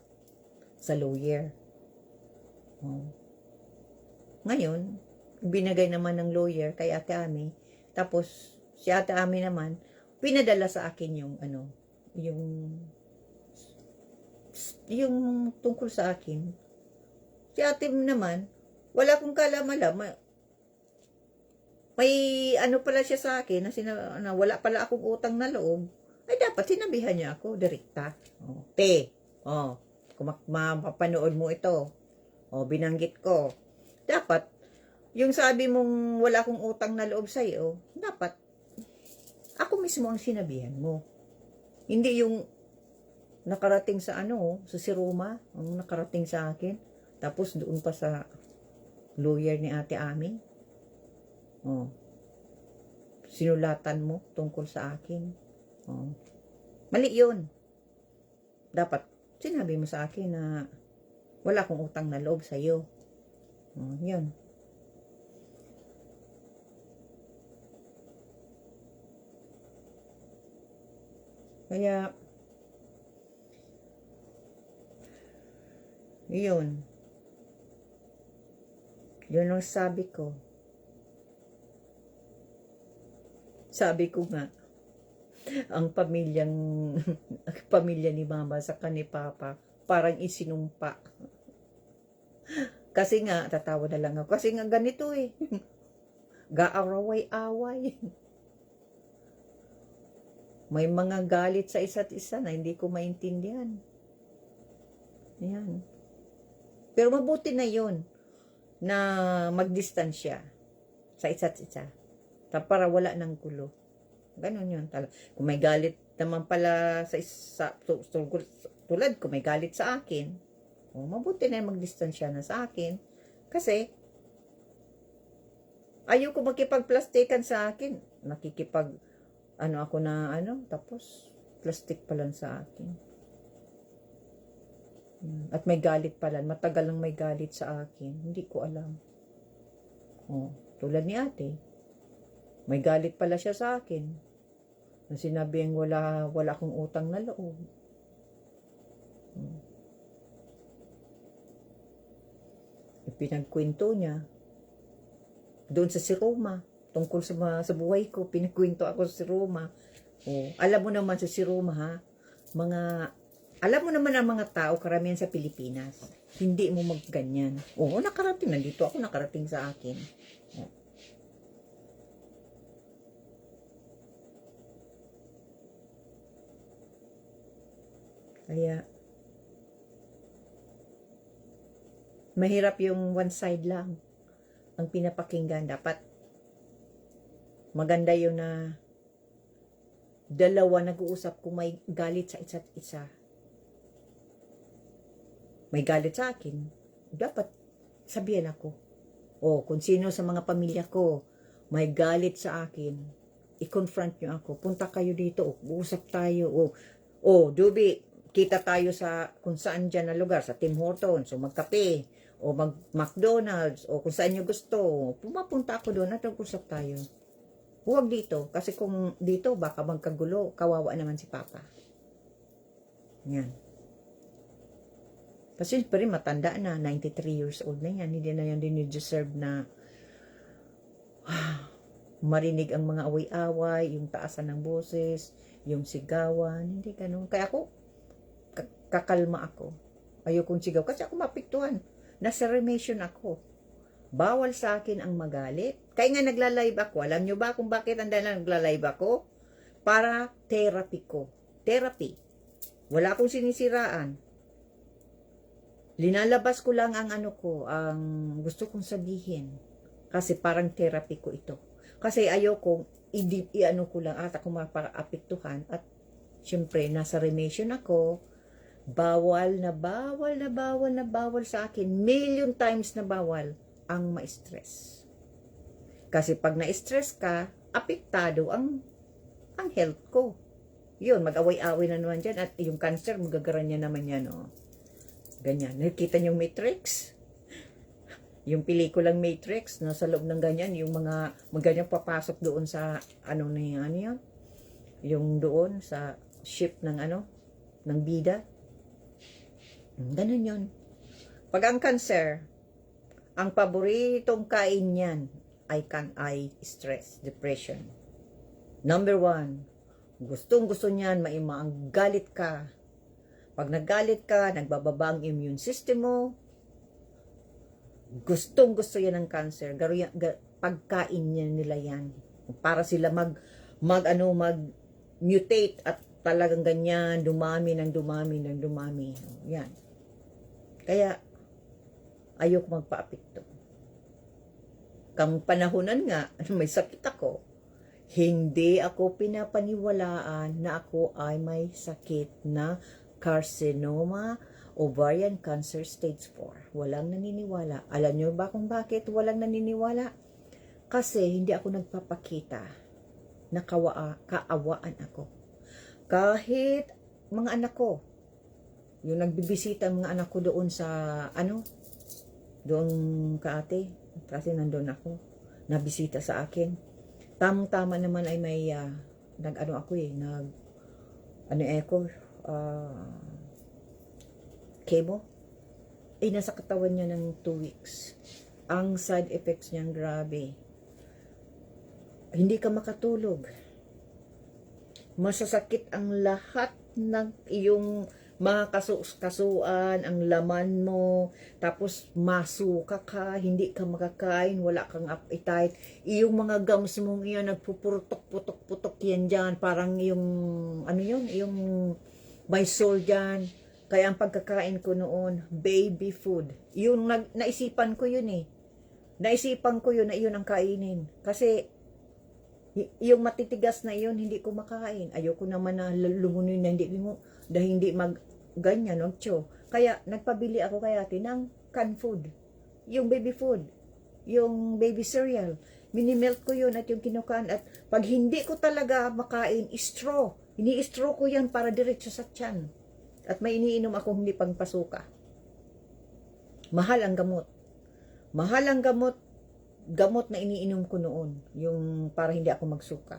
Speaker 1: sa lawyer. Ngayon, binigay naman ng lawyer kay Ate Ami. Tapos, si Ate Ami naman, pinadala sa akin yung tungkol sa akin. Si Ate naman, wala akong kalam-alam. May ano pala siya sa akin na wala pala akong utang na loob. Ay dapat sinabihan niya ako direkta. Kung mapapanood mo ito. Binanggit ko. Dapat yung sabi mong wala akong utang na loob sa iyo, dapat ako mismo ang sinabihan mo. Hindi yung nakarating sa sa si Roma, ang nakarating sa akin. Tapos doon pa sa lawyer ni Ate Ami. Sinulatan mo tungkol sa akin. Mali yun. Dapat sinabi mo sa akin na wala akong utang na loob sa iyo. Yun. Kaya yun. Yun ang sabi ko. Sabi ko nga, ang pamilya ni Mama sa ni Papa, parang isinumpa. Kasi nga, tatawa na lang ako. Kasi nga ganito eh. Gaaraway-away. May mga galit sa isa't isa na hindi ko maintindihan. Yan. Pero mabuti na yun na magdistansya sa isa't isa. Para wala ng gulo. Ganon yun. Kung may galit naman pala sa isa, tulad kung may galit sa akin, mabuti na magdistansya na sa akin. Kasi, ayoko makipag-plastikan sa akin. Nakikipag, ako na, tapos, plastic pa lang sa akin. At may galit pala. Matagal lang may galit sa akin. Hindi ko alam. Tulad ni ate. May galit pala siya sa akin. Na sinabing wala akong utang na loob. Pinagkwento niya. Doon sa si Roma. Tungkol sa buhay ko. Pinagkwento ako sa si Roma. Alam mo naman sa si Roma ha. Alam mo naman ang mga tao, karamihan sa Pilipinas. Hindi mo magganyan. Nakarating. Nandito ako, nakarating sa akin. Kaya, mahirap yung one side lang ang pinapakinggan. Dapat, maganda yun na dalawa nag-uusap kung may galit sa isa't isa. May galit sa akin, dapat sabihan ako. Kung sino sa mga pamilya ko may galit sa akin, i-confront nyo ako. Punta kayo dito, uusap tayo. Dubi, kita tayo sa kung saan dyan na lugar, sa Tim Hortons, o magkape, o mag-McDonald's, o kung saan nyo gusto. Pumapunta ako doon at nag-usap tayo. Huwag dito, kasi kung dito, baka magkagulo, kawawa naman si Papa. Yan. Kasi pa rin matanda na, 93 years old na yan. Hindi na yan din-deserve na marinig ang mga away-away, yung taasan ng boses, yung sigawan. Hindi ganun. Kaya ako, kakalma ako. Ayokong sigaw. Kasi ako mapiktuhan. Nasa remission ako. Bawal sa akin ang magalit. Kaya nga nagla-live ako. Alam nyo ba kung bakit ang dahilan nagla-live ako? Para therapy ko. Therapy. Wala akong sinisiraan. Linalabas ko lang ang ano ko, ang gusto kong sabihin. Kasi parang therapy ko ito. Kasi ayoko i-ano ko lang at ako mapaka-apektuhan. At syempre, nasa remission ako. Bawal na bawal na bawal na bawal sa akin. Million times na bawal ang ma-stress. Kasi pag na-stress ka, apektado ang health ko. Yun, mag-away-away na naman dyan. At yung cancer, magagaran niya naman yan. Oh. Ganyan. Nakikita niyo yung Matrix? Yung pelikulang Matrix, nasa loob ng ganyan, yung mga ganyan papasok doon sa, ano na yan, ano yan? Yung doon sa ship ng ano, ng bida. Ganun yun. Pag ang cancer, ang paboritong kain niyan ay stress, depression. Number 1, gustong-gusto niyan, ang galit ka. Pag naggalit ka, nagbababa ang immune system mo. Gustong-gusto yan ng cancer. Pagkain niya nila yan. Para sila mag-mutate at talagang ganyan, dumami. Yan. Kaya, ayoko magpa-apekto. Kang panahonan nga, may sakit ako, hindi ako pinapaniwalaan na ako ay may sakit na carcinoma, ovarian cancer stage 4. Walang naniniwala. Alam nyo ba kung bakit walang naniniwala? Kasi hindi ako nagpapakita na kaawaan ako. Kahit mga anak ko, yung nagbibisita mga anak ko doon sa, doon ka ate, kasi nandun ako, nabisita sa akin. Tamang-tama naman ay may, chemo. Nasa katawan niya ng 2 weeks. Ang side effects niyan, grabe. Hindi ka makatulog. Masasakit ang lahat ng iyong mga kasuan, ang laman mo, tapos masuka ka, hindi ka makakain, wala kang appetite. Iyong mga gums mong iyon, nagpuputok-putok-putok yan dyan, parang yung, yung may soul dyan. Kaya ang pagkakain ko noon, baby food. Yung naisipan ko yun eh. Naisipan ko yun na iyon ang kainin. Kasi, yung matitigas na iyon, hindi ko makain. Ayoko naman na lumunin na dahil hindi ganyan, no? Kaya, nagpabili ako kay ate ng canned food. Yung baby food. Yung baby cereal. Minimelt ko yun at yung kinukaan. At pag hindi ko talaga makain, straw. Ini-straw ko yan para diretso sa tiyan. At may iniinom akong hindi pangpasuka. Mahal ang gamot. Mahal ang gamot na iniinom ko noon. Yung para hindi ako magsuka.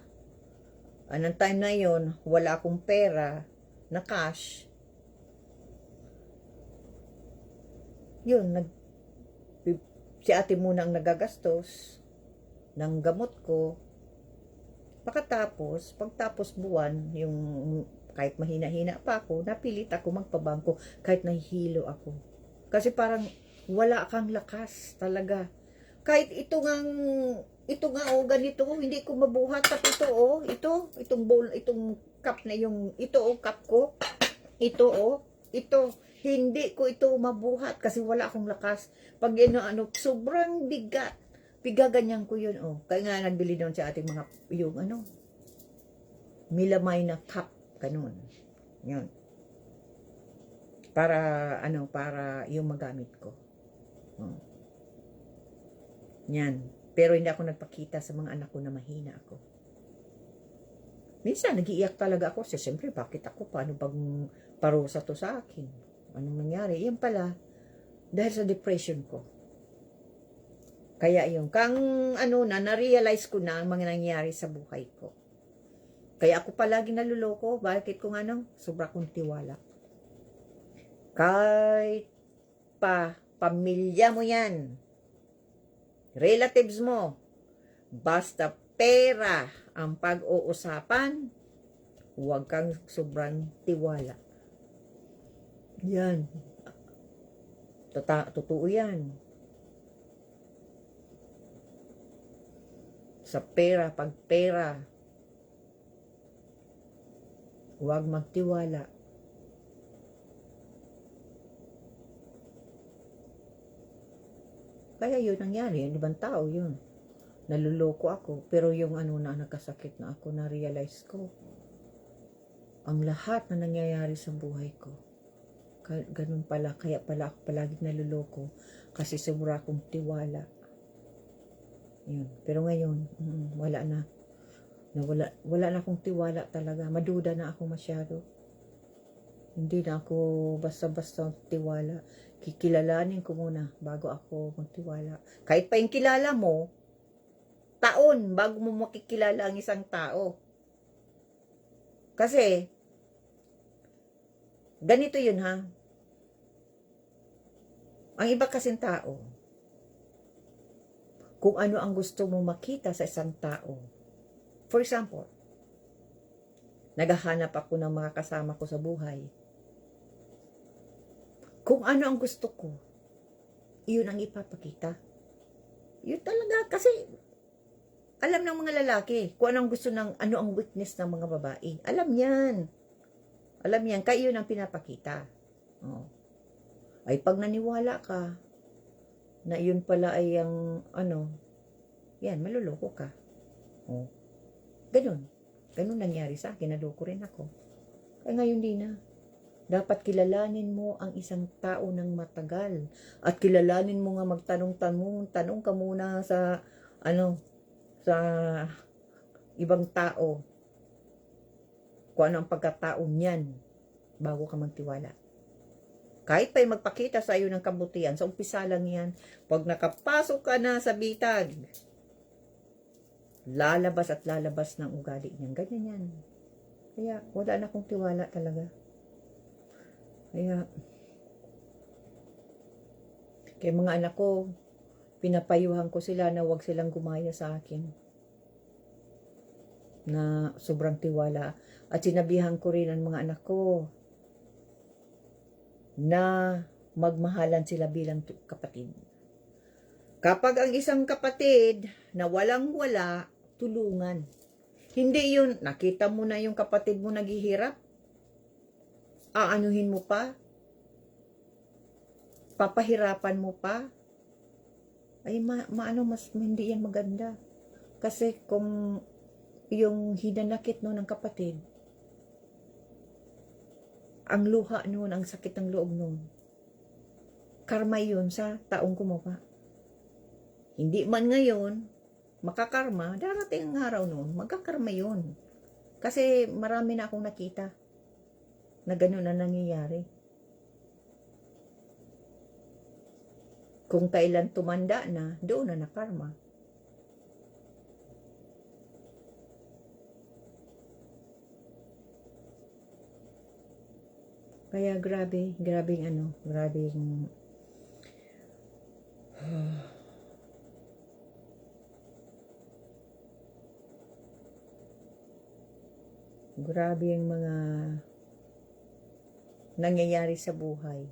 Speaker 1: Anong time na yon, wala akong pera na cash. Yun, si ate muna ang nagagastos ng gamot ko. Pagtapos buwan, yung kahit mahina-hina pa ako, napilit ako magpabangko kahit nahihilo ako. Kasi parang wala kang lakas talaga. Kahit ito nga ganito, hindi ko mabuhat. At itong bowl, itong cup na yung, cup ko. Ito, hindi ko ito mabuhat kasi wala akong lakas. Pag sobrang bigat. Pigaganyan ko yun, Kaya nga nagbili doon sa ating mga, yung milamay na cup. Ganun. Yun. Para yung magamit ko. Yan. Pero hindi ako nagpakita sa mga anak ko na mahina ako. Minsan, nagiiyak talaga ako. Siyempre, bakit ako? Paano bang parusa to sa akin? Anong nangyari? Yan pala, dahil sa depression ko. Kaya yung, na-realize ko na ang mga nangyari sa buhay ko. Kaya ako palagi naluloko. Bakit kung sobra kong tiwala. Kahit pamilya mo yan. Relatives mo. Basta pera ang pag-uusapan, huwag kang sobrang tiwala. Yan. Totoo yan. sa pera, pag pera, huwag magtiwala. Kaya yun nangyari, yung ibang tao yun. Naluloko ako, pero yung ano na nagkasakit na ako, na-realize ko, ang lahat na nangyayari sa buhay ko, ganun pala, kaya pala ako palagi naluloko, kasi sobra akong tiwala. Yun. Pero ngayon, wala na. Wala na akong tiwala talaga. Maduda na ako masyado. Hindi na ako basta-basta tiwala. Kikilalanin ko muna bago ako magtiwala. Kahit pa yung kilala mo, taon bago mo makikilala ang isang tao. Kasi, ganito yun ha. Ang iba kasing tao, kung ano ang gusto mo makita sa isang tao. For example, naghahanap ako ng mga kasama ko sa buhay. Kung ano ang gusto ko, iyon ang ipapakita. Yun talaga, kasi alam ng mga lalaki kung ano ang gusto ng, ano ang weakness ng mga babae. Alam yan. Alam yan, kaya yun ang pinapakita. Oh. Ay pag naniwala ka, na yun pala ay ang, ano, yan, maluloko ka. Oh. Ganun. Ganun nangyari sa akin, naloko rin ako. Kaya ngayon di na. Dapat kilalanin mo ang isang tao ng matagal. At kilalanin mo nga tanong ka muna sa, ano, sa ibang tao. Kung ano ang pagkatao niyan, bago ka magtiwala. Kahit pa magpakita sa iyo ng kabutihan, sa umpisa lang yan, pag nakapasok ka na sa bitag, lalabas at lalabas ng ugali niyan. Ganyan yan. Kaya wala na akong tiwala talaga. Kaya mga anak ko, pinapayuhan ko sila na huwag silang gumaya sa akin. Na sobrang tiwala. At sinabihan ko rin ang mga anak ko na magmahalan sila bilang kapatid. Kapag ang isang kapatid na walang-wala, tulungan. Hindi yun, nakita mo na yung kapatid mo naghihirap, aanuhin mo pa, papahirapan mo pa, ay mas hindi yan maganda. Kasi kung yung hinanakit no ng kapatid, ang luha noon, ang sakit ng loob noon, karma yun sa taong gumawa. Hindi man ngayon makakarma, darating ang araw noon, magkakarma yun. Kasi marami na akong nakita na gano'n na nangyayari. Kung kailan tumanda na, doon na nakarma. Kaya grabing grabe ang mga nangyayari sa buhay.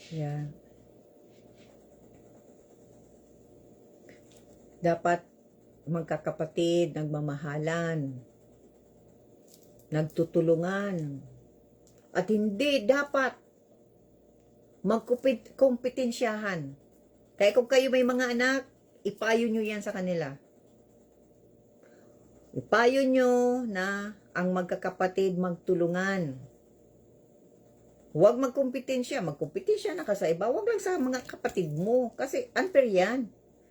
Speaker 1: Yeah. Dapat magkakapatid, nagmamahalan, nagtutulungan, at hindi dapat magkumpetensyahan. Kaya kung kayo may mga anak, ipayo nyo yan sa kanila. Ipayo nyo na ang magkakapatid magtulungan. Huwag magkumpetensya na ka sa iba. Huwag lang sa mga kapatid mo. Kasi unfair yan.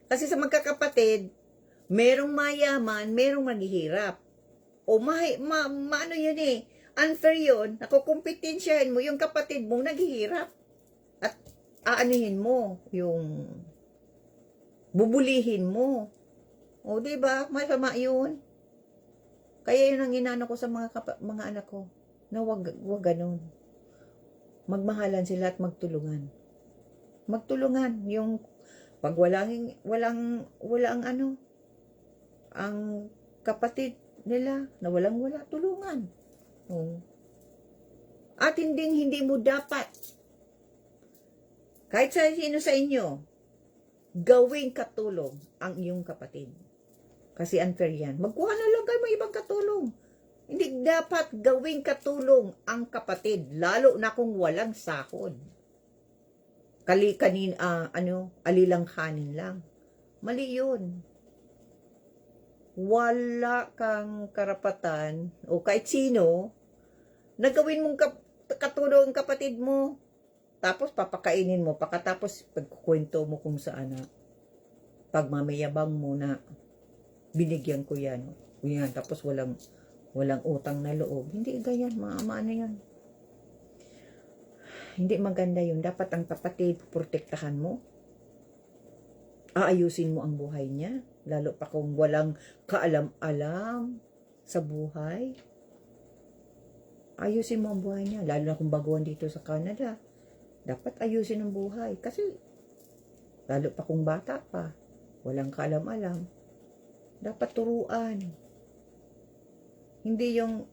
Speaker 1: Kasi sa magkakapatid, merong mayaman, merong maghihirap. O maano yun eh. Unfair yun. Nakukumpetensyahin mo yung kapatid mong naghihirap. At aanuhin mo yung bubulihin mo. O diba? Masama yun. Kaya yun ang inano ko sa mga anak ko. Na wag ganun. magmahalan sila at magtulungan. Magtulungan. Yung pag walang ano, ang kapatid nila na walang-wala, tulungan. Oh. At hindi mo dapat, kahit sa sino sa inyo, gawing katulong ang iyong kapatid. Kasi unfair yan. Magkuha na lang kayo may ibang katulong. Hindi dapat gawing katulong ang kapatid, lalo na kung walang sahod. Alilanghanin lang. Mali yun. Wala kang karapatan, o kahit sino, na gawin mong katulong ang kapatid mo. Tapos papakainin mo, pagkatapos pagkukwento mo kung saan na pagmamayabang mo na binigyan ko yan. Yan, tapos walang utang na loob. Hindi ganyan, maano yan. Hindi maganda yun. Dapat ang kapatid, protektahan mo. Aayusin mo ang buhay niya. Lalo pa kung walang kaalam-alam sa buhay. Ayusin mo ang buhay niya. Lalo na kung baguhan dito sa Canada. Dapat ayusin ang buhay. Kasi, lalo pa kung bata pa, walang kaalam-alam. Dapat turuan. Hindi yung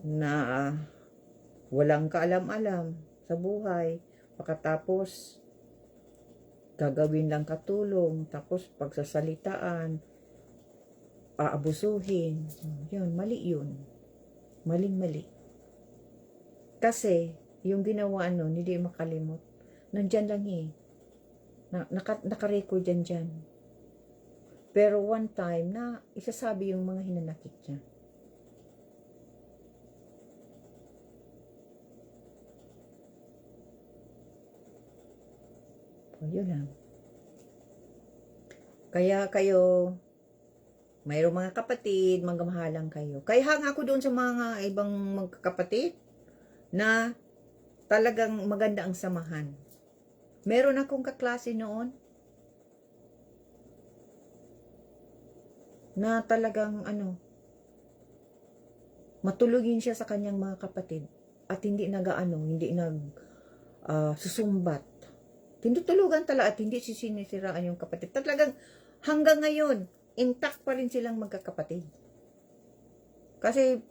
Speaker 1: na walang kaalam-alam sa buhay, pagkatapos gagawin lang katulong, tapos pagsasalitaan, aabusuhin. Yun, mali yun. Maling-mali. Kasi, yung ginawa hindi makalimot. Nandyan lang naka-record dyan. Pero one time na isasabi yung mga hinanakit niya. O, yun lang. Kaya kayo, mayroong mga kapatid, magmahalang kayo. Kaya hang ako doon sa mga ibang magkakapatid na talagang maganda ang samahan. Meron akong kaklase noon na talagang matulugin siya sa kanyang mga kapatid at hindi susumbat. Tinutulugan talaga at hindi sinisiraan yung kapatid. Talagang hanggang ngayon, intact pa rin silang magkakapatid. Kasi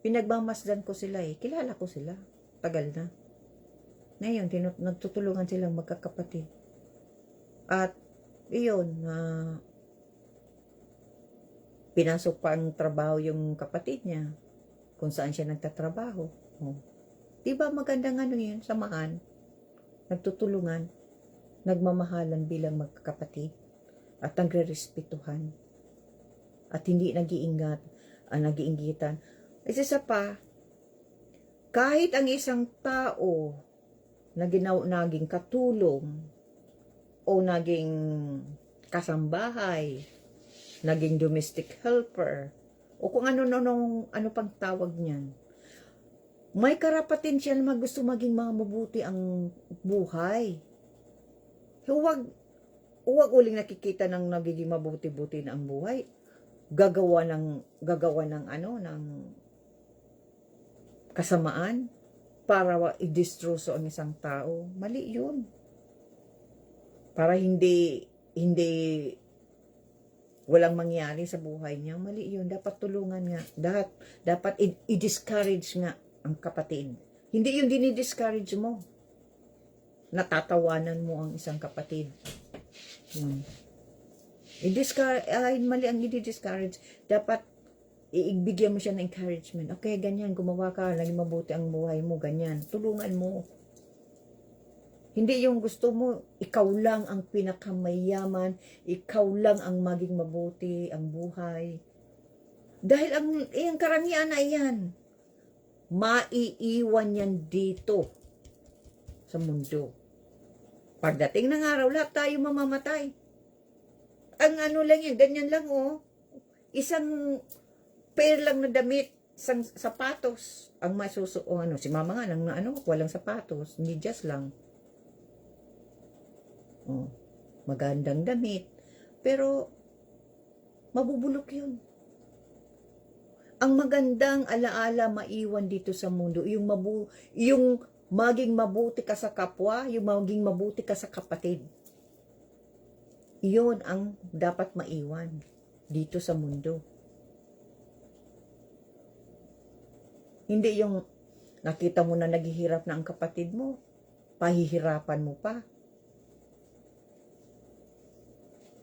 Speaker 1: pinagmamasdan ko sila kilala ko sila. Tagal na. Ngayon, nagtutulungan silang magkakapatid. At iyon, pinasok pa ang trabaho yung kapatid niya kung saan siya nagtatrabaho. Diba magandang yun, samahan, nagtutulungan, nagmamahalan bilang magkakapatid, at nagre-respetuhan, at hindi nag-iinggitan. Isa pa, kahit ang isang tao na naging katulong o naging kasambahay, naging domestic helper, o kung ano pang tawag niyan, may karapatan siya na gusto maging mabuti ang buhay. Huwag uling nakikita ng nagiging mabuti-buti na ang buhay. Gagawa ng kasamaan para i-destroso ang isang tao. Mali yun. Para hindi walang mangyari sa buhay niya. Mali yun. Dapat tulungan nga. Dapat i-discourage nga ang kapatid. Hindi yung dinidiscourage mo. Natatawanan mo ang isang kapatid. Mali ang i-discourage. Dapat ibigyan mo siya ng encouragement. Okay, ganyan, gumawa ka, naging mabuti ang buhay mo, ganyan. Tulungan mo. Hindi yung gusto mo, ikaw lang ang pinakamayaman, ikaw lang ang maging mabuti ang buhay. Dahil ang karamihan na yan, maiiwan yan dito sa mundo. Pagdating ng araw, lahat tayo mamamatay. Ang lang yan, ganyan lang isang pair lang na damit, isang sapatos, ang masusuot. Si mama nga, walang sapatos, medyas lang. Magandang damit, pero mabubulok yun. Ang magandang alaala maiwan dito sa mundo, yung maging mabuti ka sa kapwa, yung maging mabuti ka sa kapatid. Iyon ang dapat maiwan dito sa mundo. Hindi yung nakita mo na naghihirap na ang kapatid mo, pahihirapan mo pa.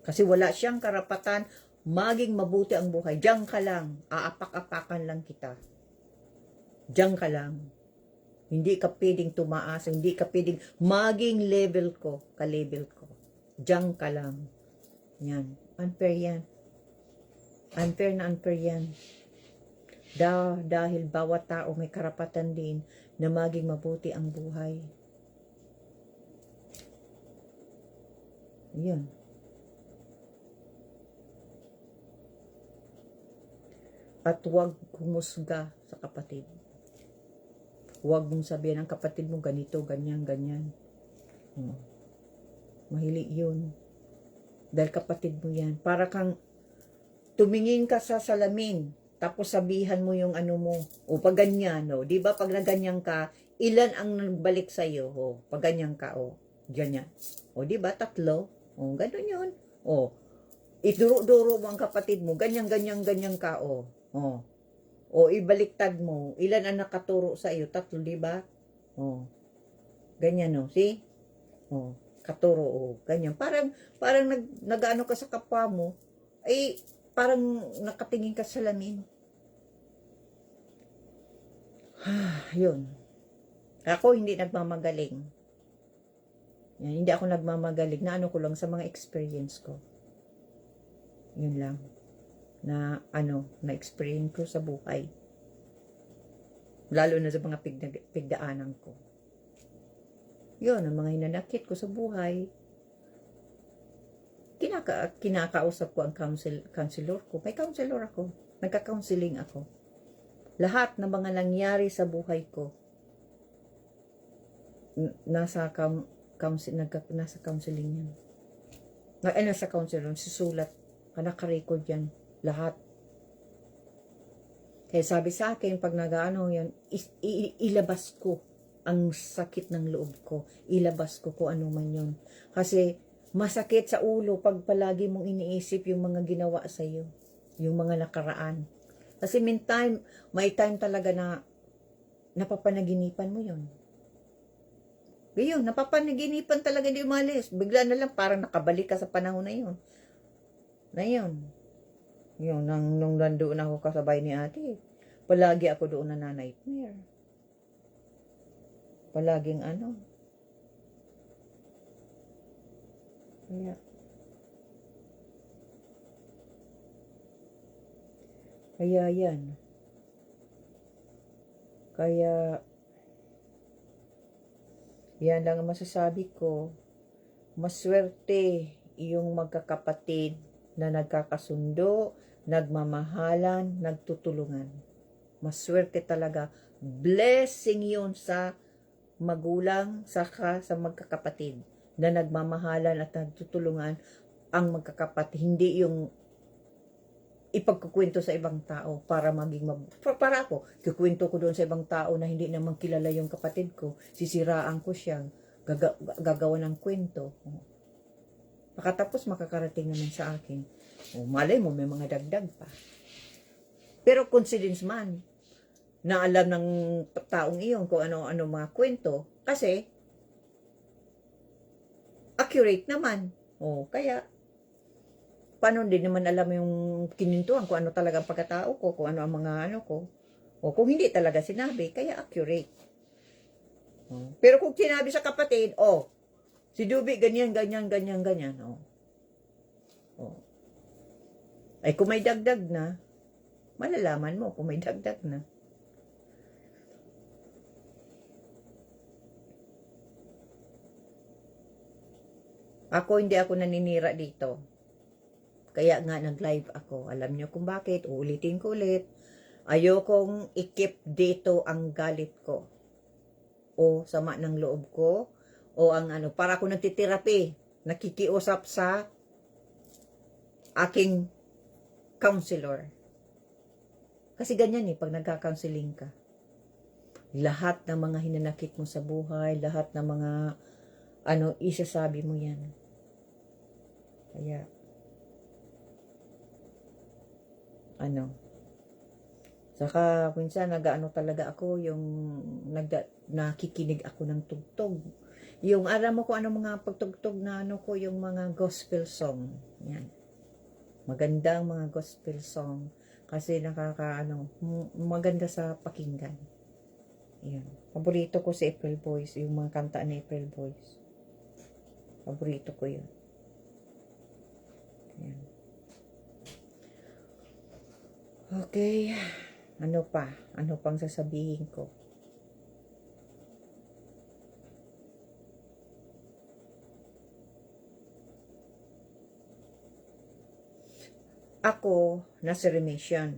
Speaker 1: Kasi wala siyang karapatan maging mabuti ang buhay. Diyan ka lang, aapak-apakan lang kita. Diyan ka lang. Hindi ka pwedeng tumaas, hindi ka pwedeng maging level ko, ka-level ko. Diyan ka lang. Yan. Unfair yan. Unfair na unfair yan. Dahil bawat tao may karapatan din na maging mabuti ang buhay. Yan. At huwag humusga sa kapatid. Huwag mong sabihin ang kapatid mo ganito, ganyan, ganyan. Mahili yun. Dahil kapatid mo yan. Para kang tumingin ka sa salamin, tapos sabihan mo yung ano mo, o pag ganyan, o. Di ba pag naganyan ka, ilan ang nagbalik sa'yo, o. Pag ganyan ka, o. Ganyan. O, di ba? 3. O, ganun yun. O, iduro-duro mo ang kapatid mo, ganyan, ganyan, ganyan ka, o. O. O, ibaliktad mo. Ilan ang nakaturo sa iyo? 3, di ba? O. Ganyan, o. See? O. Katuro, o. Ganyan. Parang nag-ano ka sa kapwa mo, ay, parang nakatingin ka sa salamin. Yun. Ako, hindi nagmamagaling. Yan, hindi ako nagmamagaling. Na ano ko lang sa mga experience ko. Yun lang. Na experience ko sa buhay. Lalo na sa mga pigdaanan ko. Yun, ang mga hinanakit ko sa buhay. Kinakausap ko ang counselor ko. May counselor ako. Nagka-counseling ako. Lahat ng mga nangyari sa buhay ko, nasa counseling yan. Nasa counselor, susulat. Naka-record yan. Lahat. Kaya sabi sa akin, pag nag-ano yan, ilabas ko ang sakit ng loob ko. Ilabas ko kung ano man yun. Kasi, masakit sa ulo pag palagi mong iniisip yung mga ginawa sa iyo. Yung mga nakaraan. Kasi may time talaga na napapanaginipan mo yun. Ngayon, napapanaginipan talaga hindi umalis. Bigla na lang parang nakabalik ka sa panahon na yun. Yun, nung nandoon ako kasabay ni ate, palagi ako doon na nightmare. Palaging ano. Kaya yan. Kaya, yan lang ang masasabi ko. Maswerte yung magkakapatid na nagkakasundo, nagmamahalan, nagtutulungan. Maswerte talaga. Blessing yun sa magulang, saka sa magkakapatid na nagmamahalan at nagtutulungan ang magkakapatid. Hindi yung ipagkukwento sa ibang tao para maging para ako, kukwento ko doon sa ibang tao na hindi naman kilala yung kapatid ko, sisiraan ko siya, gagawa ng kwento. Pagkatapos makakarating naman sa akin. Malay mo, may mga dagdag pa. Pero coincidence man, na alam ng taong iyon kung ano-ano mga kwento, kasi accurate naman. Kaya paano din naman alam yung kinintuhan kung ano talaga ang pagkatao ko, kung ano ang mga ano ko. Kung hindi talaga sinabi, kaya accurate. Pero kung sinabi sa kapatid, si Dubi ganyan, ganyan, ganyan, ganyan. Ay kung may dagdag na, malalaman mo kung may dagdag na. Hindi ako naninira dito. Kaya nga nag-live ako. Alam nyo kung bakit. Uulitin ko ulit. Ayokong ikip dito ang galit ko. O sama ng loob ko. O ang para ako nagtiterapi. Nakikiusap sa aking counselor. Kasi ganyan eh, pag nagka-counseling ka. Lahat ng mga hinanakit mo sa buhay, lahat ng mga isasabi mo yan. Kaya, saka minsan talaga ako, yung nakikinig ako ng tugtog. Yung alam mo ko mga pagtugtog na ko, yung mga gospel song. Yan. Magandang mga gospel song. Kasi maganda sa pakinggan. Yan. Paborito ko si April Boys, yung mga kanta ni April Boys. Paborito ko yun. Yan. Okay. Ano pa? Ano pang sasabihin ko? Ako, nasa remission.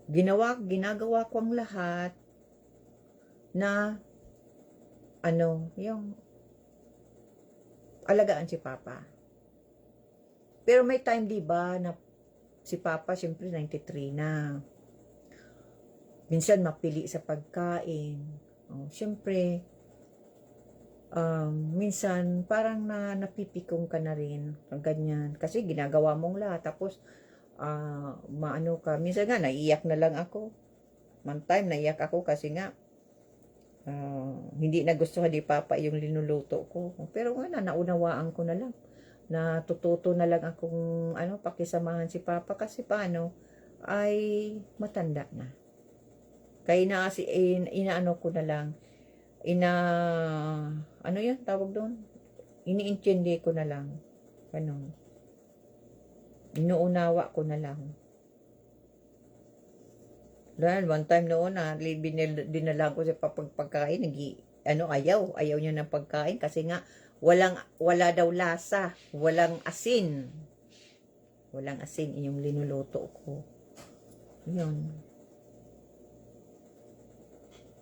Speaker 1: Ginagawa ko ang lahat na yung alagaan si Papa. Pero may time, di ba, na si Papa, siyempre 93 na. Minsan mapili sa pagkain. Siyempre, minsan parang napipikong ka na rin. Ganyan. Kasi ginagawa mong lahat. Tapos, minsan nga, naiiyak na lang ako. One time, naiyak ako kasi nga, hindi na gusto ni Papa yung linuluto ko. Pero nga naunawaan ko na lang. Natututo na lang akong pakisamahan si Papa kasi paano ay matanda na. Kaya inaano ko na lang. Yan tawag doon? Iniintindi ko na lang. Inuunawa ko na lang. Dahil one time noon dinala ko sa pagkain, ayaw niya ng pagkain kasi nga wala daw lasa, walang asin. Walang asin yung linuluto ko. Yun.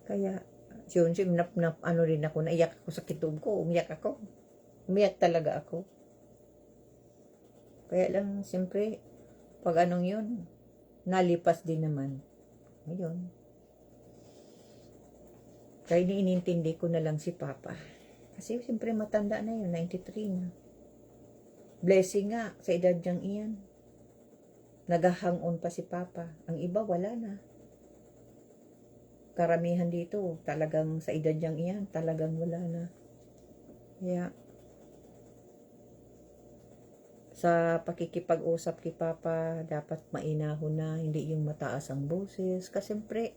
Speaker 1: Kaya yun, rin ako, naiyak ako sa kitub ko, umiyak talaga ako. Kaya lang, siyempre, pag yun, nalipas din naman. Ayun. Kaya iniintindi ko na lang si Papa. Kasi siyempre matanda na yun, 93 na. Blessing nga, sa edad niyang iyan. Nagahang-on pa si Papa. Ang iba, wala na. Karamihan dito, talagang sa edad niyang iyan, talagang wala na. Kaya, sa pakikipag-usap kay Papa, dapat mainahon na, hindi yung mataas ang boses. Kasi siyempre,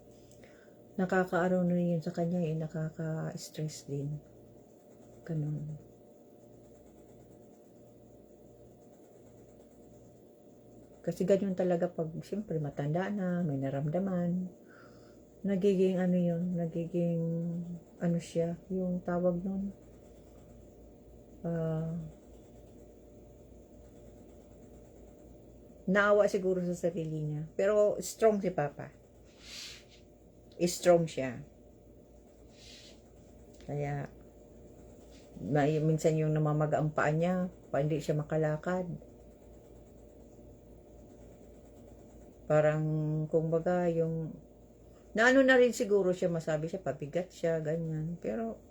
Speaker 1: nakakaaraw na yun sa kanya, nakaka-stress din. Ganun. Kasi ganyan talaga pag, siyempre, matanda na, may naramdaman. Nagiging siya, yung tawag nun. Naawa siguro sa sarili niya. Pero strong si Papa. Strong siya. Kaya minsan yung namamaga ang paa niya, hindi siya makalakad. Parang kumbaga yung na rin siguro siya, masabi siya, pabigat siya, ganyan. Pero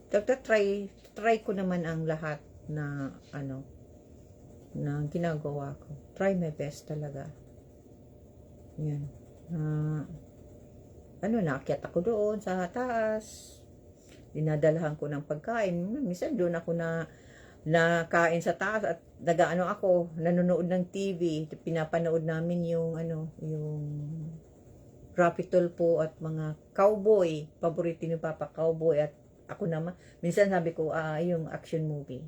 Speaker 1: try ko naman ang lahat na na ginagawa ko. Try my best talaga. Yan. Naakyat ako doon sa taas. Dinadalahan ko ng pagkain. Minsan doon ako nakain sa taas at nanonood ng TV. Pinapanood namin yung Rapitol po at mga cowboy. Paborito ni Papa, cowboy. At ako naman, minsan sabi ko, yung action movie.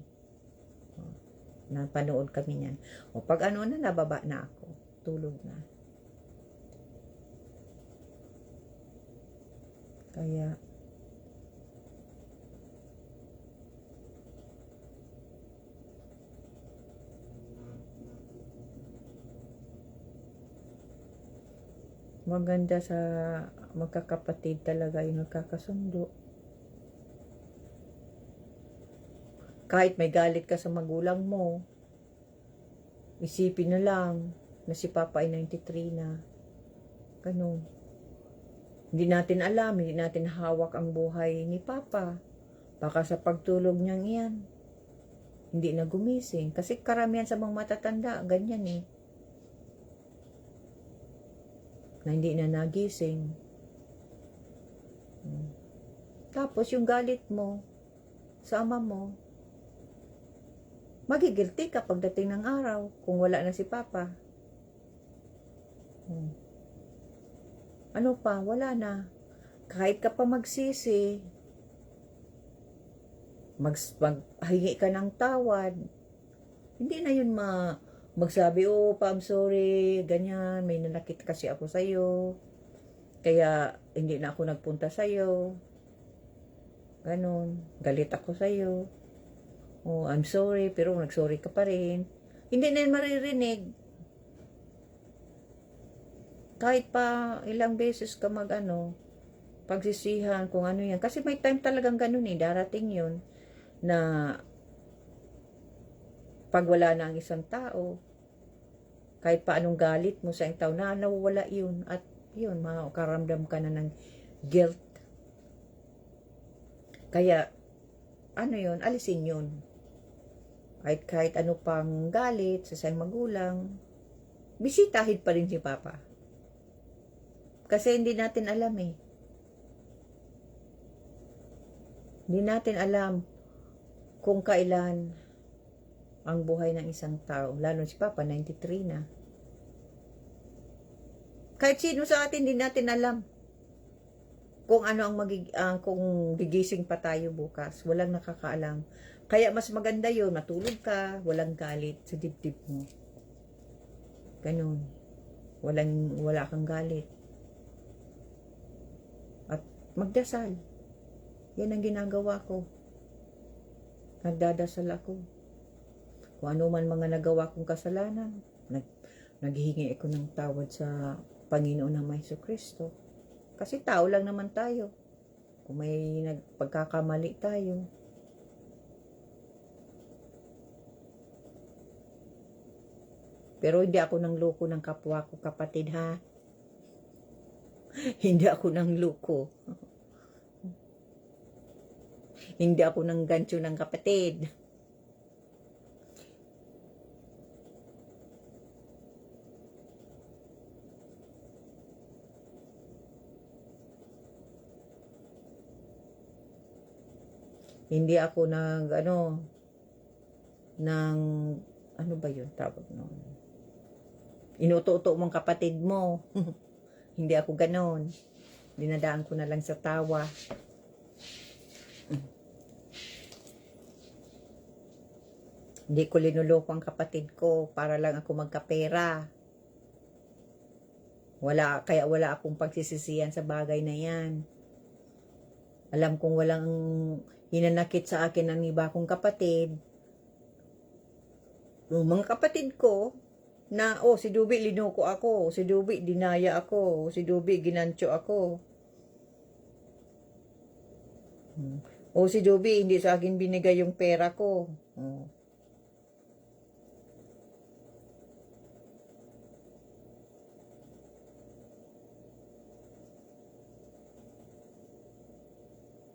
Speaker 1: Napanood kami niyan. O pag nababa na ako. Tulog na. Kaya, maganda sa magkakapatid talaga yung nagkakasundo. Kahit may galit ka sa magulang mo, Isipin na lang na si Papa ay 93 na. Ganun. Hindi natin alam, hindi natin hawak ang buhay ni Papa. Baka sa pagtulog niyang iyan, hindi na gumising. Kasi karamihan sa mga matatanda, ganyan eh. Na hindi na nagising. Tapos yung galit mo sa ama mo, magigilty ka pagdating ng araw kung wala na si Papa. Ano pa? Wala na. Kahit ka pa magsisi, maghingi ka ng tawad, hindi na yun magsabi, oh, pa, I'm sorry, ganyan, may nanakit kasi ako sa'yo, kaya hindi na ako nagpunta sa'yo, ganon, galit ako sa'yo, oh, I'm sorry, pero nagsorry ka pa rin, hindi na yun maririnig. Kahit pa ilang beses ka pagsisihan kung ano yan. Kasi may time talagang ganun eh, darating yun, na pag wala na ang isang tao, kahit pa anong galit mo sa isang tao, nawawala yun. At yun, makakaramdam ka na ng guilt. Kaya, yun, alisin yun. Kahit ano pang galit sa isang magulang, bisitahin pa rin si Papa. Kasi hindi natin alam eh. Hindi natin alam kung kailan ang buhay ng isang tao. Lalo si Papa, 93 na. Kahit sino sa atin, hindi natin alam kung ano kung gigising pa tayo bukas. Walang nakakaalam. Kaya mas maganda yun, matulog ka, walang galit sa dibdib mo. Ganun. Wala kang galit. At magdasal. Yan ang ginagawa ko. Nagdadasal ako. Kung ano man mga nagawa kong kasalanan, naghihingi ako ng tawad sa Panginoon na may Kristo. Kasi tao lang naman tayo. Kung may pagkakamali tayo. Pero hindi ako nang loko ng kapwa ko, kapatid, ha? Hindi ako nang loko. Hindi ako nang gancho ng kapatid. Hindi ako ano ba yun tawag noon? Inuto-uto mong kapatid mo. Hindi ako ganon. Dinadaan ko na lang sa tawa. Hindi ko linuloko ang kapatid ko para lang ako magkapera. Kaya wala akong pagsisisihan sa bagay na yan. Alam kong walang hinanakit sa akin ng iba kong kapatid. Yung mga kapatid ko, na, si Dubi linoko ako, si Dubi dinaya ako, si Dubi ginancho ako. Si Dubi hindi sa akin binigay yung pera ko.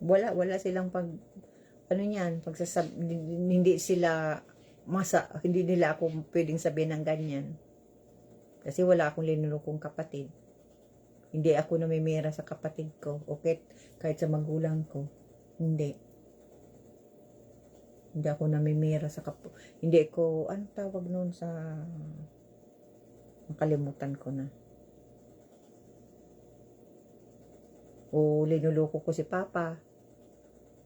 Speaker 1: Wala silang hindi sila hindi nila ako pwedeng sabihin ng ganyan. Kasi wala akong linulokong kapatid. Hindi ako namimira sa kapatid ko. Okay, kahit sa magulang ko. Hindi. Hindi ako namimira sa Hindi ko, ano tawag noon sa... Nakalimutan ko na. O linuloko ko si Papa.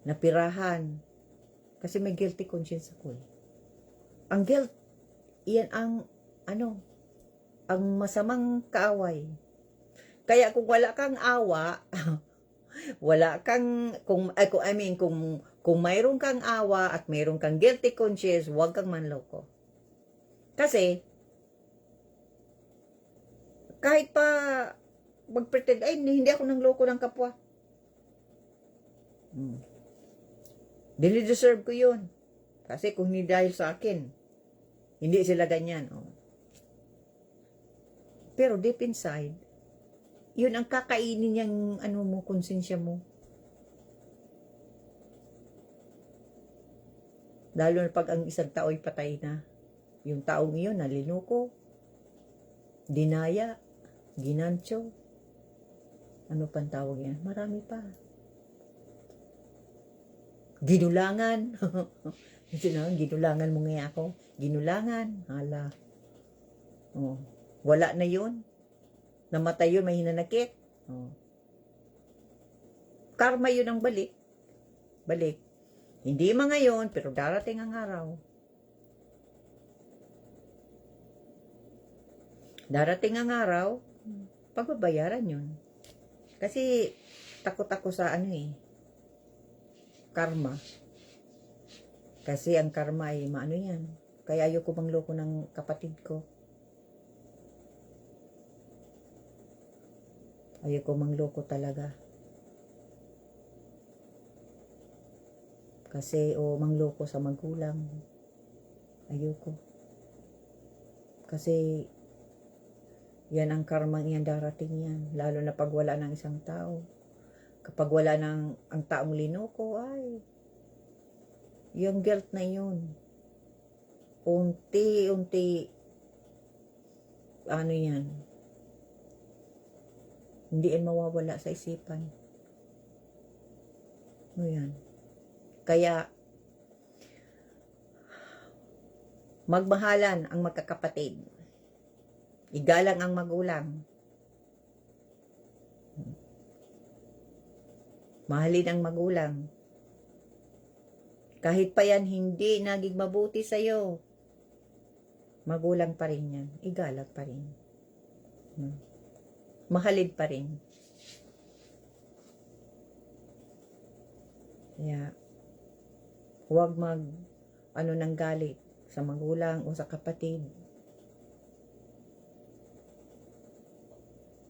Speaker 1: Napirahan. Kasi may guilty conscience ako eh. Ang guilt, iyan ang ang masamang kaaway. Kaya kung wala kang awa, kung mayroon kang awa at mayroon kang guilty conscience, huwag kang manloko. Kasi, kahit pa mag-pretend, hindi ako nang loko ng kapwa. Dinideserve ko yun. Kasi kung hindi dahil sa akin, hindi sila ganyan. Pero deep inside, yun ang kakainin niyang ano mo, konsensya mo. Lalo na pag ang isang tao ay patay na. Yung taong iyon nalinuko, dinaya, ginancho. Ano pang tawag yan? Marami pa. Ginulangan. Ito na, ginulangan mo nga ako. Ginulangan. Hala. Oh. Wala na yun. Namatay yun, may hinanakit. Oh. Karma yun ang balik. Balik. Hindi mga yun, pero darating ang araw. Darating ang araw, pagbabayaran yun. Kasi takot ako sa ano karma. Kasi ang karma ay maano yan. Kaya ayoko mangloko ng kapatid ko. Ayoko mangloko talaga. Kasi mangloko sa magulang. Ayoko. Kasi yan ang karma yan, darating yan. Lalo na pag wala ng isang tao. Kapag wala ng ang taong linoko, ay yung guilt na yun. Unti-unti ano yan. Hindi yan mawawala sa isipan. Ano yan. Kaya magmahalan ang magkakapatid. Igalang ang magulang. Mahalin ang magulang. Kahit pa yan hindi naging mabuti sa'yo, magulang pa rin yan. Igalang pa rin. Mahalin pa rin. Kaya, huwag ng galit sa magulang o sa kapatid.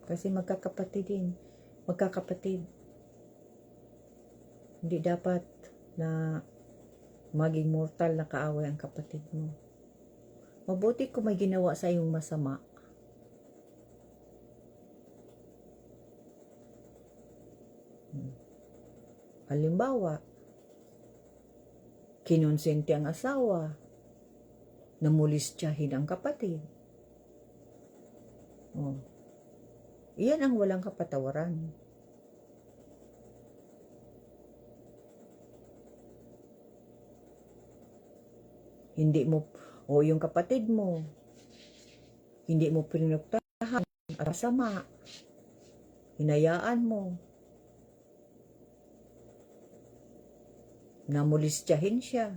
Speaker 1: Kasi magkakapatid. Hindi dapat na maging mortal na kaaway ang kapatid mo. Mabuti kung may ginawa sa iyong masama. Halimbawa, kinonsente ang asawa, namulistyahin ang kapatid. Iyan ang walang kapatawaran. Hindi mo, yung kapatid mo, hindi mo pinagtahan at masama. Hinayaan mo. Namulistyahin siya.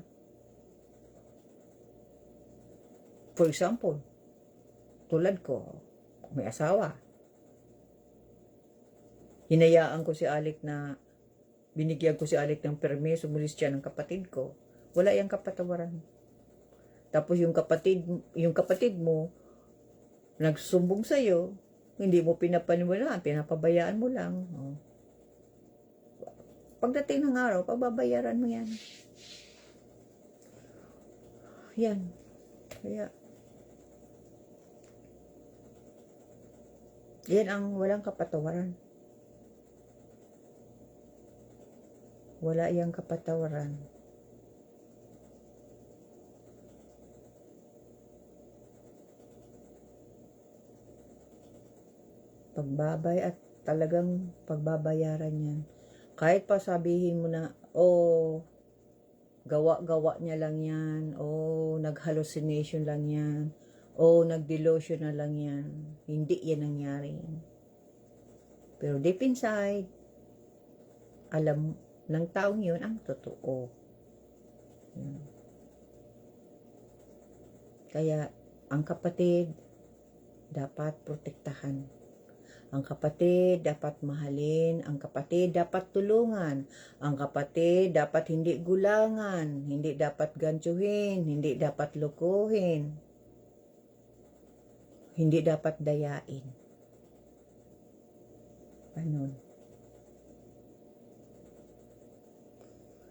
Speaker 1: For example, tulad ko, may asawa. Hinayaan ko si Alec na, binigyan ko si Alec ng permiso, mulistya ng kapatid ko. Wala yung kapatawaran. Tapos yung kapatid mo, nagsumbong sa'yo, hindi mo pinapaniwalaan, pinapabayaan mo lang. Pagdating ng araw, pababayaran mo yan. Yan. Kaya, yan ang walang kapatawaran. Wala yang kapatawaran. At talagang pagbabayaran yan. Kahit pa sabihin mo na, gawa-gawa niya lang yan, nag-hallucination lang yan, nag-delusional lang yan. Hindi yan nangyari yan. Pero deep inside, alam ng taong yun ang totoo. Yan. Kaya, ang kapatid, dapat protektahan. Ang kapatid dapat mahalin, ang kapatid dapat tulungan, ang kapatid dapat hindi gulangan, hindi dapat gantuhin, hindi dapat lukuhin, hindi dapat dayain. Ganun.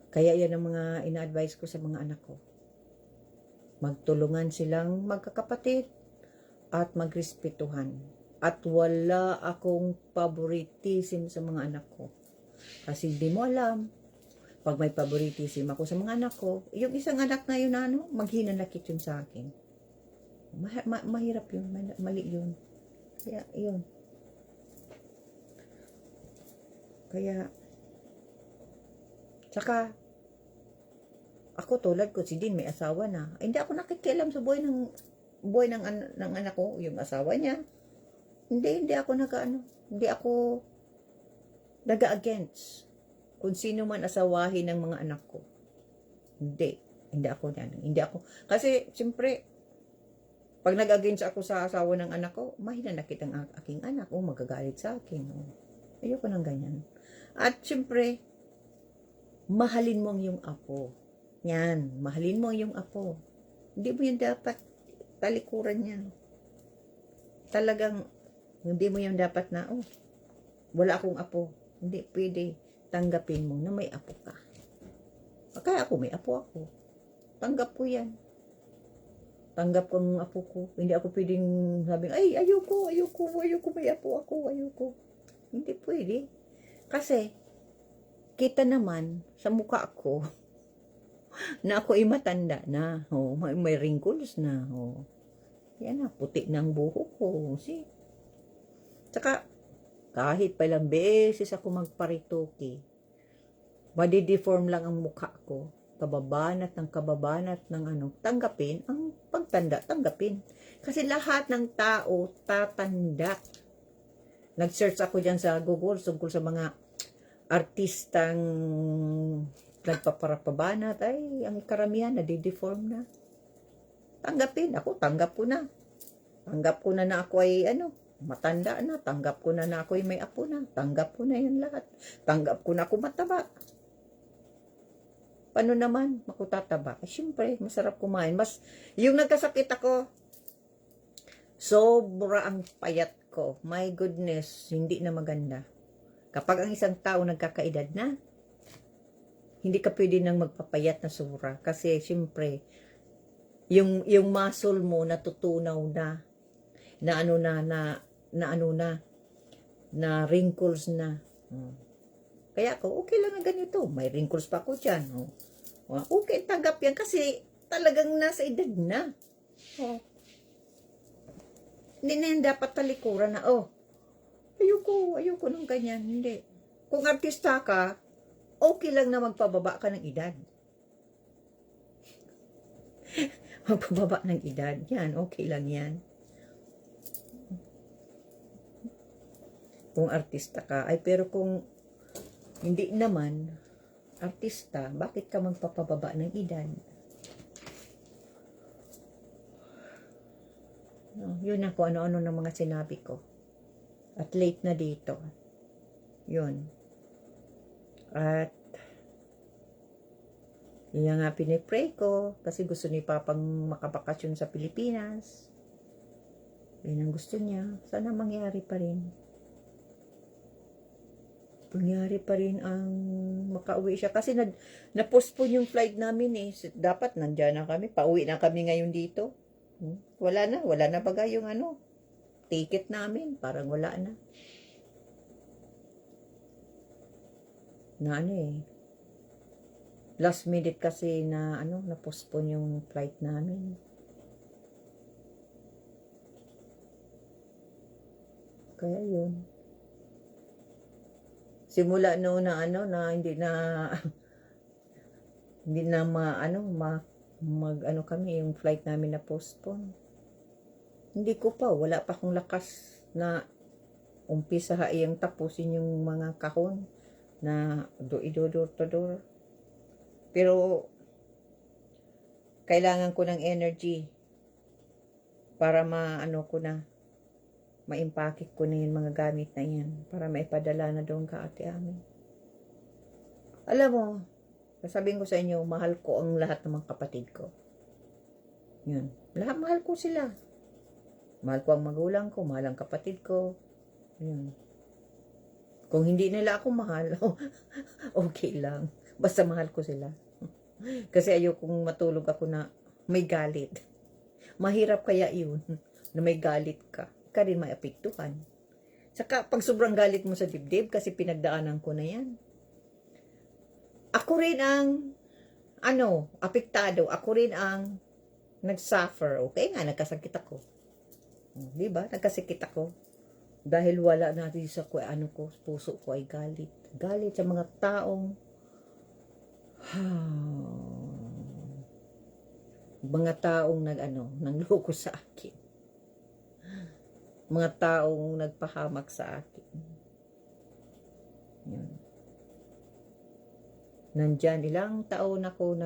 Speaker 1: Kaya yan ang mga ina-advise ko sa mga anak ko. Magtulungan silang magkakapatid at magrespetuhan. At wala akong favoritism sa mga anak ko. Kasi di mo alam, pag may favoritism ako sa mga anak ko, yung isang anak na yun, maghinanakit yun sa akin. Mahirap yun, mali yun. Kaya, yun. Kaya, tsaka, ako tulad ko, si Dean may asawa na. Hindi ako nakikialam sa buhay ng anak ko, yung asawa niya. Hindi ako hindi ako naga-against kung sino man asawahin ng mga anak ko. Hindi ako yan. Hindi ako, kasi, siyempre, pag nag-against ako sa asawa ng anak ko, mahinanakit ang aking anak. Magagalit sa akin. Ayoko ng ganyan. At, siyempre, mahalin mo ang iyong apo. Yan, mahalin mo ang iyong apo. Hindi mo yun dapat talikuran yan. Talagang, hindi mo yung dapat na, wala akong apo. Hindi, pwede. Tanggapin mo na may apo ka. Kaya ako, may apo ako. Tanggap ko yan. Tanggap ko ang apo ko. Hindi ako pwedeng sabing, ay, ayoko, may apo ako, ayoko. Hindi pwede. Kasi, kita naman sa mukha ko, na ako ay matanda na. May wrinkles na. Yan na, puti na ang buhok ko. See? Tsaka, kahit pa ilang beses ako magparitoki, madideform lang ang mukha ko, kababanat ng tanggapin, ang pagtanda, tanggapin. Kasi lahat ng tao, tatanda. Nag-search ako dyan sa Google, tungkol sa mga artistang nagpaparapabanat, ay, ang karamihan, nadideform na. Tanggapin, ako, tanggap ko na. Tanggap ko na ako ay, matanda na, tanggap ko na ako'y may apo na, tanggap ko na yan lahat, tanggap ko na ako mataba. Paano naman makutataba? Siyempre, masarap kumain. Yung nagkasakit ako, sobra ang payat ko. My goodness, hindi na maganda. Kapag ang isang tao nagkakaedad na, hindi ka pwede nang magpapayat na sobra. Kasi, siyempre, yung muscle mo natutunaw na wrinkles na. Kaya ako, okay lang na ganito. May wrinkles pa ako dyan. Okay, tanggap yan kasi talagang nasa edad na. Hindi na yan dapat talikuran na, ayoko ng ganyan. Hindi. Kung artista ka, okay lang na magpababa ka ng edad. Magpababa ng edad. Yan, okay lang yan. Kung artista ka, pero kung hindi naman artista, bakit ka magpapababa ng edad? Yun ako, ano-ano ng mga sinabi ko. At late na dito. Yun. At yun nga pinipray ko kasi gusto ni Papang makabakasyon sa Pilipinas. Yun ang gusto niya. Sana mangyari pa rin. Nangyari pa rin ang makauwi siya. Kasi na-postpone yung flight namin . Dapat nandyan na kami. Pauwi na kami ngayon dito. Wala na baga yung ticket namin. Parang wala na. Last minute kasi na-postpone yung flight namin. Kaya yun. Simula noon na hindi na kami yung flight namin na postpone. Hindi ko pa, wala pa akong lakas na umpisa yung tapusin yung mga kahon na door to door. Pero kailangan ko ng energy para ma-impake ko na yung mga gamit na yan para maipadala na doon ka ate amin. Alam mo, sasabihin ko sa inyo, mahal ko ang lahat ng mga kapatid ko. Yun. Lahat mahal ko sila. Mahal ko ang magulang ko, mahal ang kapatid ko. Yun. Kung hindi nila ako mahal, okay lang. Basta mahal ko sila. Kasi ayokong matulog ako na may galit. Mahirap kaya yun, na may galit ka. ka rin maapektuhan. Saka pag sobrang galit mo sa dibdib kasi pinagdaanan ko na yan. Ako rin ang apektado. Ako rin ang nagsuffer. Okay nga, nagkasakit ako. Di ba? Nagkasakit ako. Dahil wala na rin sa puso ko ay galit. Galit sa mga taong nangloko sa akin. Mga taong nagpahamak sa akin. Yun. Nandyan, ilang taon ako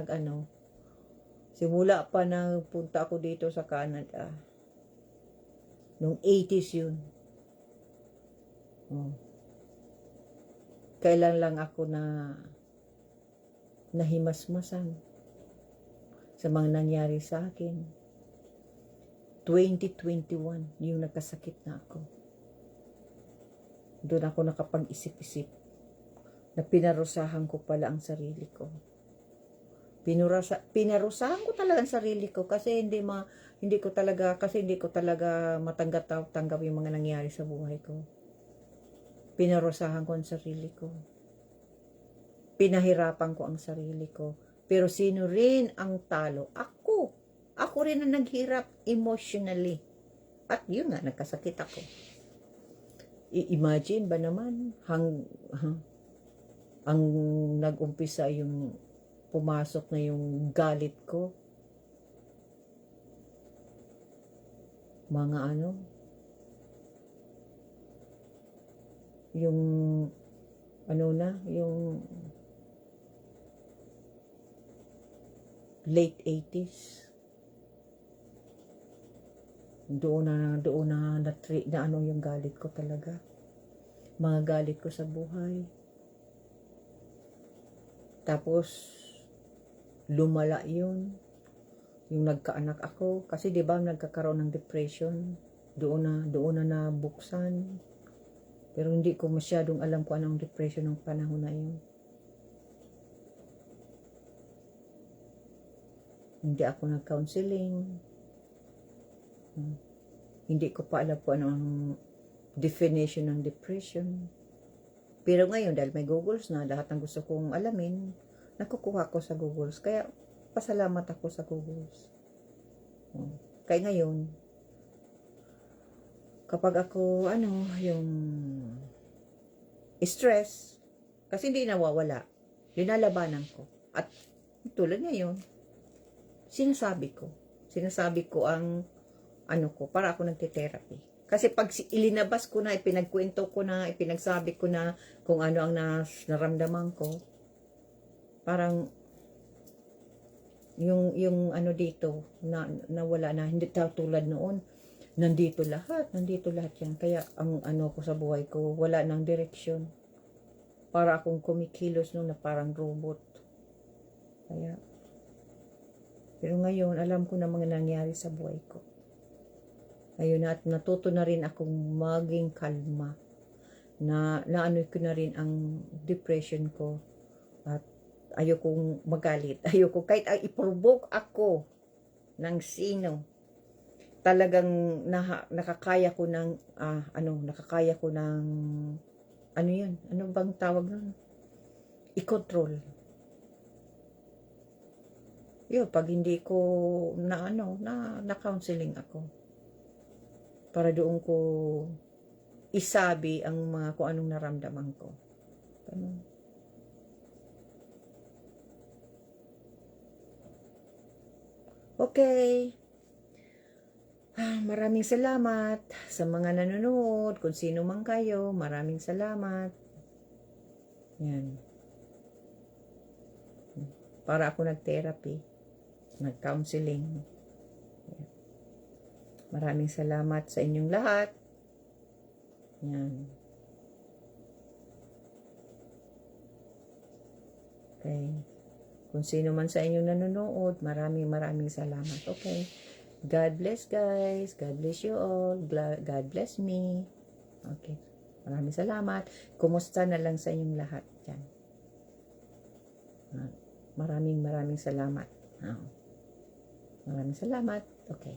Speaker 1: simula pa na punta ako dito sa Canada. Nung 80s yun. Kailan lang ako nahimasmasan sa mga nangyari sa akin. 2021, yung nagkasakit na ako. Doon ako nakapag-isip-isip na pinarusahan ko pala ang sarili ko. Pinarusahan ko talaga ang sarili ko kasi hindi ko talaga matanggap yung mga nangyari sa buhay ko. Pinarusahan ko ang sarili ko. Pinahirapan ko ang sarili ko. Pero sino rin ang talo? Ako. Ako rin ang naghirap emotionally. At yun nga, nagkasakit ako. I-imagine ba naman ang nag-umpisa yung pumasok na yung galit ko. Mga yung late 80s. Doon na yung galit ko talaga. Mga galit ko sa buhay. Tapos lumala yun. Yung nagkaanak ako. Kasi di ba nagkakaroon ng depression. Doon na nabuksan. Pero hindi ko masyadong alam kung anong depression ng panahon na yun. Hindi ako nag-counseling. Hindi ko pa alam kung anong definition ng depression. Pero ngayon, dahil may Googles na, lahat ng gusto kong alamin, nakukuha ko sa Googles. Kaya, pasalamat ako sa Googles. Kaya ngayon, kapag ako, yung stress, kasi hindi nawawala, linalabanan ko. At tulad ngayon, sinasabi ko ang para ako nagte-therapy. Kasi pag ilinabas ko na, ipinagkwento ko na, ipinagsabi ko na kung ano ang naramdaman ko, parang yung dito na wala na, hindi tulad noon, nandito lahat yan. Kaya ang ko sa buhay ko, wala nang direksyon. Para akong kumikilos noon na parang robot. Kaya, pero ngayon, alam ko na mga nangyari sa buhay ko. Ayun, at natuto na rin akong maging kalma. Naano ko na rin ang depression ko. At ayokong magalit. Ayoko, kahit i-provoke ako ng sino, talagang nakakaya ko ng, yun? Ano bang tawag nun? I-control. Yun, pag hindi ko na-counseling ako. Para doon ko isabi ang mga kung anong naramdaman ko. Ganun. Okay. Maraming salamat sa mga nanonood. Kung sino man kayo, maraming salamat. Yan. Para ako nag-therapy. Nag-counseling. Yan. Maraming salamat sa inyong lahat. Yan. Okay. Kung sino man sa inyong nanonood, maraming salamat. Okay. God bless guys. God bless you all. God bless me. Okay. Maraming salamat. Kumusta na lang sa inyong lahat. Yan. Maraming salamat. Maraming salamat. Okay.